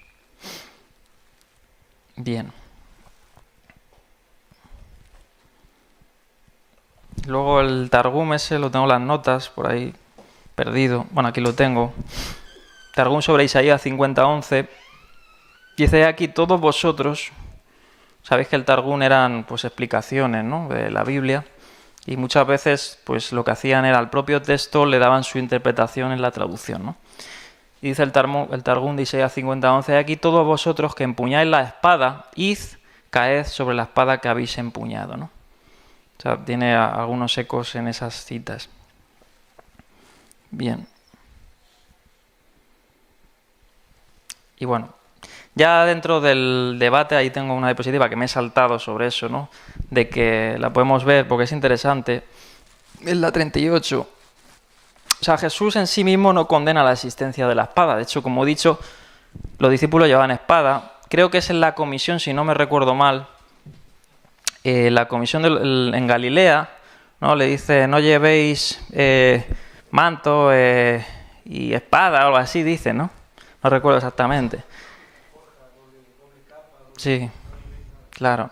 Bien. Luego el Targum ese lo tengo en las notas, por ahí perdido. Bueno, aquí lo tengo. Targum sobre Isaías 50:11. Dice aquí, todos vosotros, sabéis que el Targum eran pues explicaciones, ¿no?, de la Biblia, y muchas veces pues lo que hacían era al propio texto le daban su interpretación en la traducción, ¿no? Y dice el Targum de Isaías 50:11, aquí todos vosotros que empuñáis la espada, id, caed sobre la espada que habéis empuñado, ¿no? O sea, tiene algunos ecos en esas citas. Bien. Y bueno, ya dentro del debate, ahí tengo una diapositiva que me he saltado sobre eso, ¿no?, de que la podemos ver porque es interesante. Es la 38. O sea, Jesús en sí mismo no condena la existencia de la espada. De hecho, como he dicho, los discípulos llevaban espada. Creo que es en la comisión, si no me recuerdo mal, la comisión en Galilea, ¿no?, le dice, no llevéis manto y espada o algo así, dice, ¿no? No recuerdo exactamente. Sí, claro.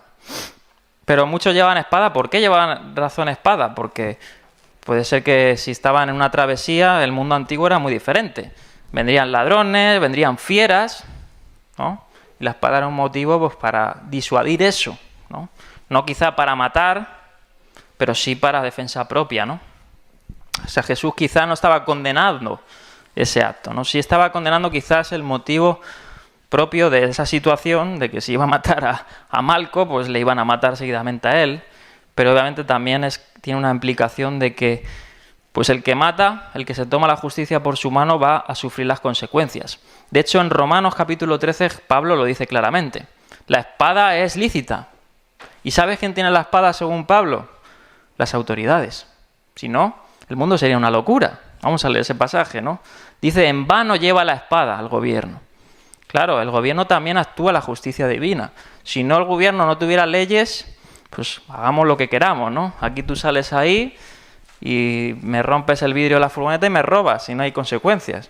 Pero muchos llevaban espada. ¿Por qué llevaban razón espada? Porque puede ser que si estaban en una travesía, el mundo antiguo era muy diferente. Vendrían ladrones, vendrían fieras, ¿no? Y la espada era un motivo pues para disuadir eso, ¿no? No quizá para matar, pero sí para defensa propia, ¿no? O sea, Jesús quizá no estaba condenando ese acto, ¿no? Sí estaba condenando quizás el motivo propio de esa situación, de que si iba a matar a Malco, pues le iban a matar seguidamente a él, pero obviamente también tiene una implicación de que pues el que mata, el que se toma la justicia por su mano, va a sufrir las consecuencias. De hecho, en Romanos capítulo 13, Pablo lo dice claramente. La espada es lícita. ¿Y sabes quién tiene la espada según Pablo? Las autoridades. Si no, el mundo sería una locura. Vamos a leer ese pasaje, ¿no? Dice, en vano lleva la espada al gobierno. Claro, el gobierno también actúa la justicia divina. Si no el gobierno no tuviera leyes, pues hagamos lo que queramos, ¿no? Aquí tú sales ahí y me rompes el vidrio de la furgoneta y me robas, y no hay consecuencias.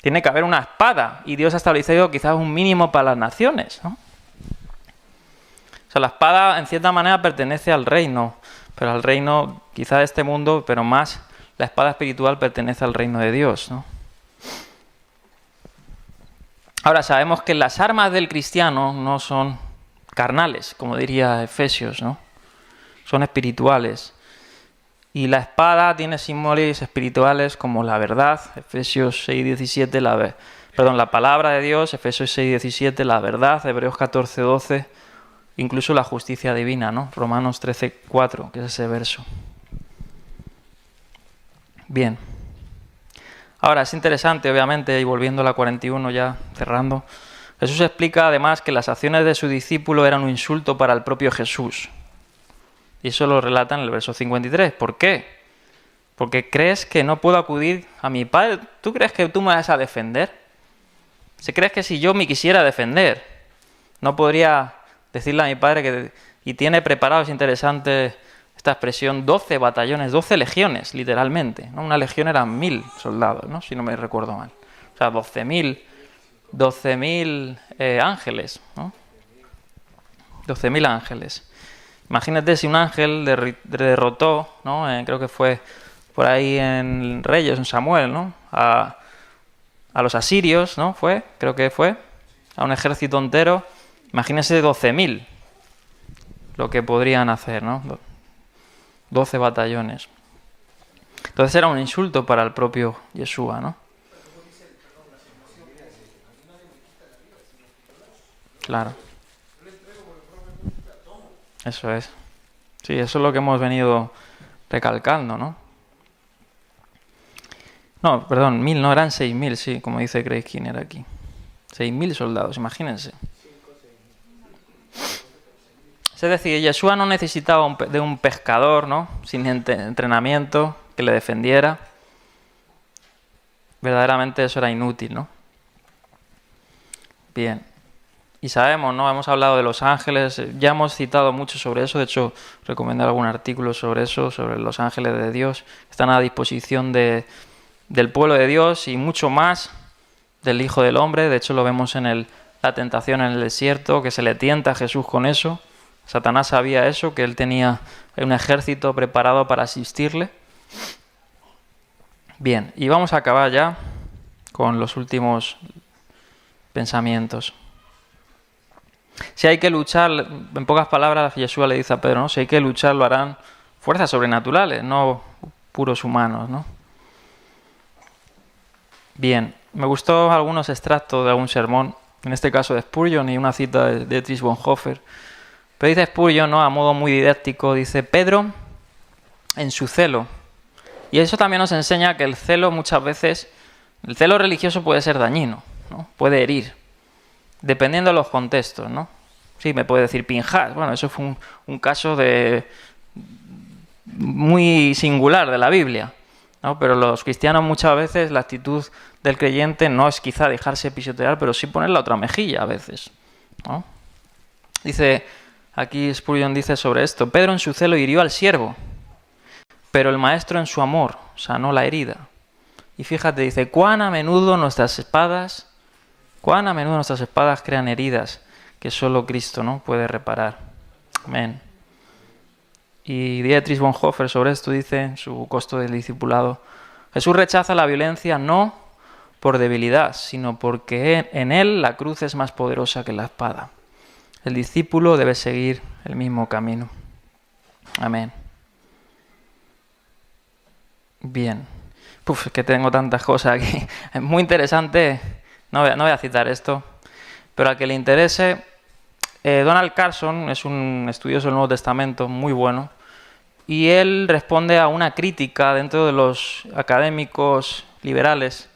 Tiene que haber una espada, y Dios ha establecido quizás un mínimo para las naciones, ¿no? O sea, la espada en cierta manera pertenece al reino, pero al reino quizá de este mundo, pero más la espada espiritual pertenece al reino de Dios, ¿no? Ahora sabemos que las armas del cristiano no son carnales, como diría Efesios, ¿no? Son espirituales. Y la espada tiene símbolos espirituales como la verdad, Efesios 6:17, la palabra de Dios, Efesios 6:17, la verdad, Hebreos 14:12, incluso la justicia divina, ¿no? Romanos 13:4, que es ese verso. Bien. Ahora, es interesante, obviamente, y volviendo a la 41 ya, cerrando, Jesús explica además que las acciones de su discípulo eran un insulto para el propio Jesús. Y eso lo relata en el verso 53. ¿Por qué? Porque crees que no puedo acudir a mi Padre. ¿Tú crees que tú me vas a defender? ¿Se crees que si yo me quisiera defender, no podría decirle a mi Padre que... Y tiene preparado, es interesante esta expresión, 12 batallones, 12 legiones, literalmente, ¿no? Una legión eran 1000 soldados, ¿no? Si no me recuerdo mal. O sea, 12.000 ángeles, ¿no? 12.000 ángeles. Imagínate si un ángel derrotó, ¿no? Creo que fue por ahí en Reyes, en Samuel, ¿no? A los asirios, ¿no? Creo que fue, a un ejército entero. Imagínense 12.000, lo que podrían hacer, ¿no? 12 batallones. Entonces era un insulto para el propio Yeshua, ¿no? Claro. Eso es. Sí, eso es lo que hemos venido recalcando, ¿no? No, perdón, 1000, no, eran 6.000, sí, como dice Craig Skinner aquí. 6.000 soldados, imagínense. Es decir, Yeshua no necesitaba de un pescador, ¿no? Sin entrenamiento, que le defendiera. Verdaderamente eso era inútil, ¿no? Bien. Y sabemos, ¿no? Hemos hablado de los ángeles, ya hemos citado mucho sobre eso, de hecho recomendé algún artículo sobre eso, sobre los ángeles de Dios, están a disposición del pueblo de Dios y mucho más del Hijo del Hombre. De hecho lo vemos en la tentación en el desierto, que se le tienta a Jesús con eso. Satanás sabía eso, que él tenía un ejército preparado para asistirle. Bien, y vamos a acabar ya con los últimos pensamientos. Si hay que luchar, en pocas palabras Yeshua le dice a Pedro, ¿no? Si hay que luchar lo harán fuerzas sobrenaturales, no puros humanos, ¿no? Bien, me gustó algunos extractos de algún sermón, en este caso de Spurgeon y una cita de Dietrich Bonhoeffer. Pero dice Spurgeon, ¿no? A modo muy didáctico, dice: Pedro, en su celo. Y eso también nos enseña que el celo muchas veces, el celo religioso puede ser dañino, ¿no? Puede herir, dependiendo de los contextos, ¿no? Sí, me puede decir Pinhas, bueno, eso fue un caso muy singular de la Biblia, ¿no? Pero los cristianos muchas veces, la actitud del creyente no es quizá dejarse pisotear, pero sí poner la otra mejilla a veces, ¿no? Dice, aquí Spurgeon dice sobre esto: Pedro en su celo hirió al siervo, pero el maestro en su amor sanó la herida. Y fíjate, dice, cuán a menudo nuestras espadas crean heridas que solo Cristo, ¿no? puede reparar. Amén. Y Dietrich Bonhoeffer sobre esto dice, en su Costo del Discipulado: Jesús rechaza la violencia no por debilidad, sino porque en él la cruz es más poderosa que la espada. El discípulo debe seguir el mismo camino. Amén. Bien. Es que tengo tantas cosas aquí. Es muy interesante. No voy a citar esto, pero al que le interese, Donald Carson es un estudioso del Nuevo Testamento muy bueno, y él responde a una crítica dentro de los académicos liberales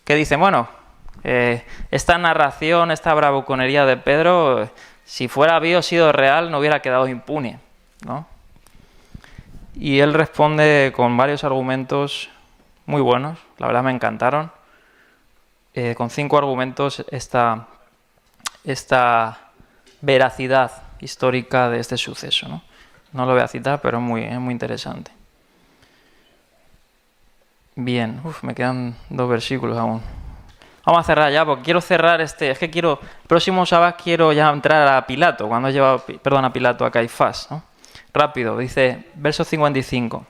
que dicen, bueno, esta narración, esta bravuconería de Pedro, si hubiera sido real, no hubiera quedado impune, ¿no? Y él responde con varios argumentos muy buenos, la verdad me encantaron, con 5 argumentos esta veracidad histórica de este suceso, ¿no? No lo voy a citar, pero es muy interesante. Bien, me quedan 2 versículos aún. Vamos a cerrar ya, porque quiero cerrar el próximo sábado quiero ya entrar a Pilato, a Pilato, a Caifás, ¿no? Rápido, dice, verso 55.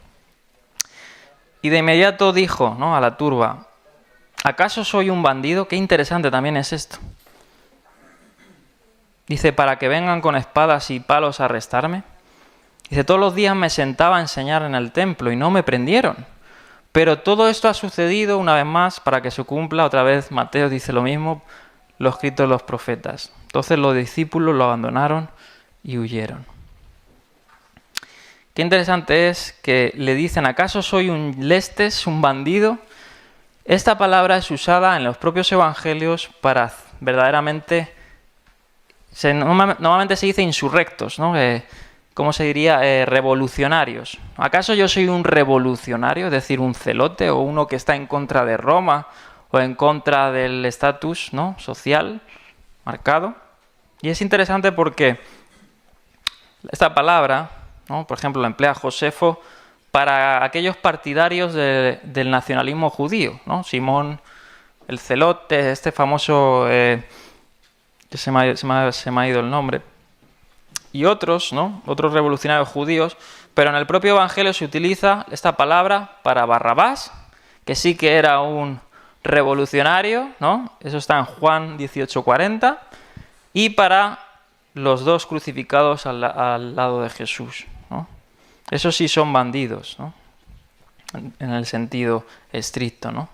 Y de inmediato dijo, ¿no?, a la turba, ¿acaso soy un bandido? Qué interesante también es esto. Dice, para que vengan con espadas y palos a arrestarme. Dice, todos los días me sentaba a enseñar en el templo y no me prendieron. Pero todo esto ha sucedido una vez más para que se cumpla, otra vez Mateo dice lo mismo, lo escrito de los profetas. Entonces los discípulos lo abandonaron y huyeron. Qué interesante es que le dicen, ¿acaso soy un lestes, un bandido? Esta palabra es usada en los propios evangelios para verdaderamente, normalmente se dice insurrectos, ¿no? ¿Cómo se diría? Revolucionarios. ¿Acaso yo soy un revolucionario, es decir, un celote o uno que está en contra de Roma o en contra del estatus, ¿no?, social marcado? Y es interesante porque esta palabra, ¿no?, por ejemplo, la emplea Josefo para aquellos partidarios del nacionalismo judío, ¿no? Simón el celote, este famoso, que se me ha ido el nombre, y otros, ¿no?, otros revolucionarios judíos, pero en el propio evangelio se utiliza esta palabra para Barrabás, que sí que era un revolucionario, ¿no? Eso está en Juan 18:40, y para los dos crucificados al lado de Jesús, ¿no? Esos sí son bandidos, ¿no?, en el sentido estricto, ¿no?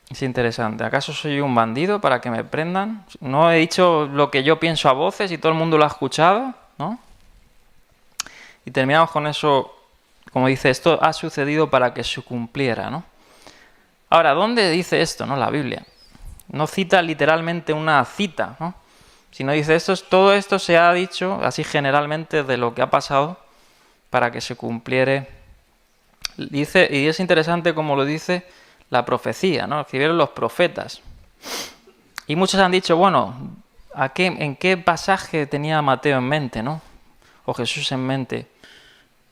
Es interesante. ¿Acaso soy un bandido para que me prendan? ¿No he dicho lo que yo pienso a voces y todo el mundo lo ha escuchado? ¿No? Y terminamos con eso, como dice, esto ha sucedido para que se cumpliera, ¿no? Ahora, ¿dónde dice esto, no, la Biblia? No cita literalmente una cita, ¿no?, sino dice, todo esto se ha dicho así generalmente de lo que ha pasado para que se cumpliere. Dice, y es interesante como lo dice la profecía, ¿no?, escribieron los profetas. Y muchos han dicho, bueno, ¿en qué pasaje tenía Mateo en mente, ¿no?, o Jesús en mente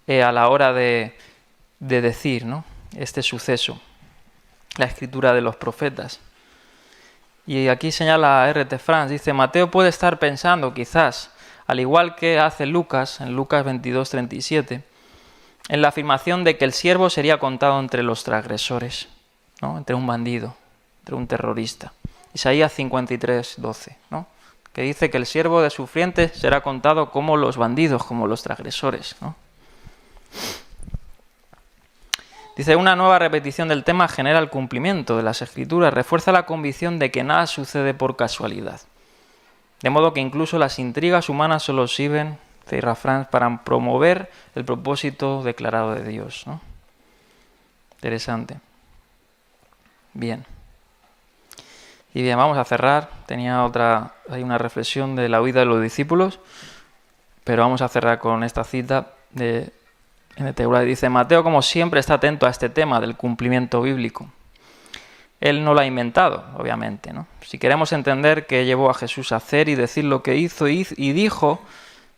a la hora de decir, ¿no?, este suceso, la escritura de los profetas? Y aquí señala R.T. France, dice, Mateo puede estar pensando, quizás, al igual que hace Lucas, en Lucas 22:37, en la afirmación de que el siervo sería contado entre los transgresores, ¿no?, entre un bandido, entre un terrorista. Isaías 53:12, ¿no?, que dice que el siervo de sufriente será contado como los bandidos, como los transgresores, ¿no? Dice, una nueva repetición del tema genera el cumplimiento de las Escrituras, refuerza la convicción de que nada sucede por casualidad. De modo que incluso las intrigas humanas solo sirven, dice France, para promover el propósito declarado de Dios, ¿no? Interesante. Bien. Y bien, vamos a cerrar. Hay una reflexión de la huida de los discípulos, pero vamos a cerrar con esta cita de NT. Dice, Mateo, como siempre, está atento a este tema del cumplimiento bíblico. Él no lo ha inventado, obviamente, ¿no? Si queremos entender qué llevó a Jesús a hacer y decir lo que hizo y dijo,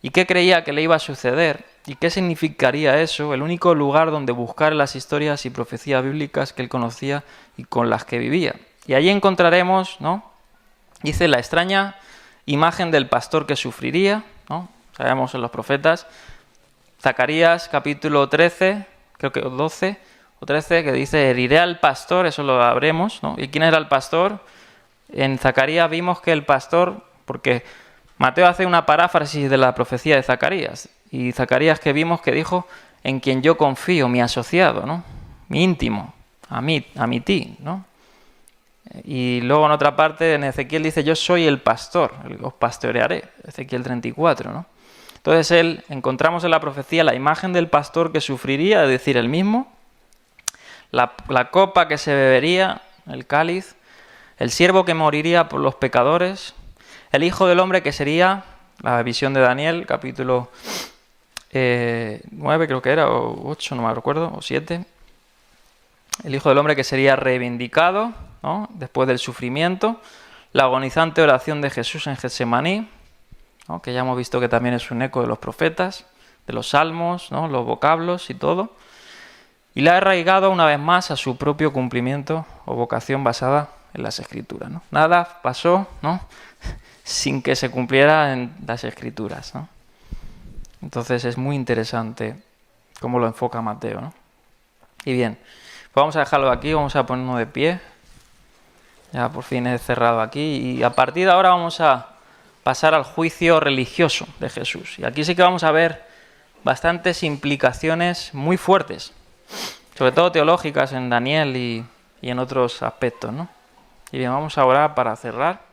y qué creía que le iba a suceder, y qué significaría eso, el único lugar donde buscar las historias y profecías bíblicas que él conocía y con las que vivía. Y allí encontraremos, ¿no?, dice, la extraña imagen del pastor que sufriría, ¿no? Sabemos en los profetas, Zacarías capítulo 13, creo que 12 o 13, que dice, heriré al pastor, eso lo habremos, ¿no? ¿Y quién era el pastor? En Zacarías vimos que el pastor, porque Mateo hace una paráfrasis de la profecía de Zacarías, y Zacarías que vimos que dijo, en quien yo confío, mi asociado, ¿no?, mi íntimo, a mí ti, ¿no? Y luego en otra parte en Ezequiel dice, yo soy el pastor, os pastorearé, Ezequiel 34, ¿no? Entonces encontramos en la profecía la imagen del pastor que sufriría, es decir, el mismo, la copa que se bebería, el cáliz, el siervo que moriría por los pecadores, el hijo del hombre que sería, la visión de Daniel, capítulo 9 creo que era, o 8, no me recuerdo, o 7, el hijo del hombre que sería reivindicado, ¿no?, después del sufrimiento, la agonizante oración de Jesús en Getsemaní, ¿no?, que ya hemos visto que también es un eco de los profetas, de los salmos, ¿no?, los vocablos y todo. y la ha arraigado una vez más a su propio cumplimiento o vocación basada en las Escrituras, ¿no? Nada pasó, ¿no?, sin que se cumpliera en las Escrituras, ¿no? Entonces es muy interesante cómo lo enfoca Mateo, ¿no? Y bien, pues vamos a dejarlo aquí, vamos a ponernos de pie. Ya por fin he cerrado aquí y a partir de ahora vamos a pasar al juicio religioso de Jesús. Y aquí sí que vamos a ver bastantes implicaciones muy fuertes, sobre todo teológicas en Daniel y en otros aspectos, ¿no? Y bien, vamos a orar para cerrar.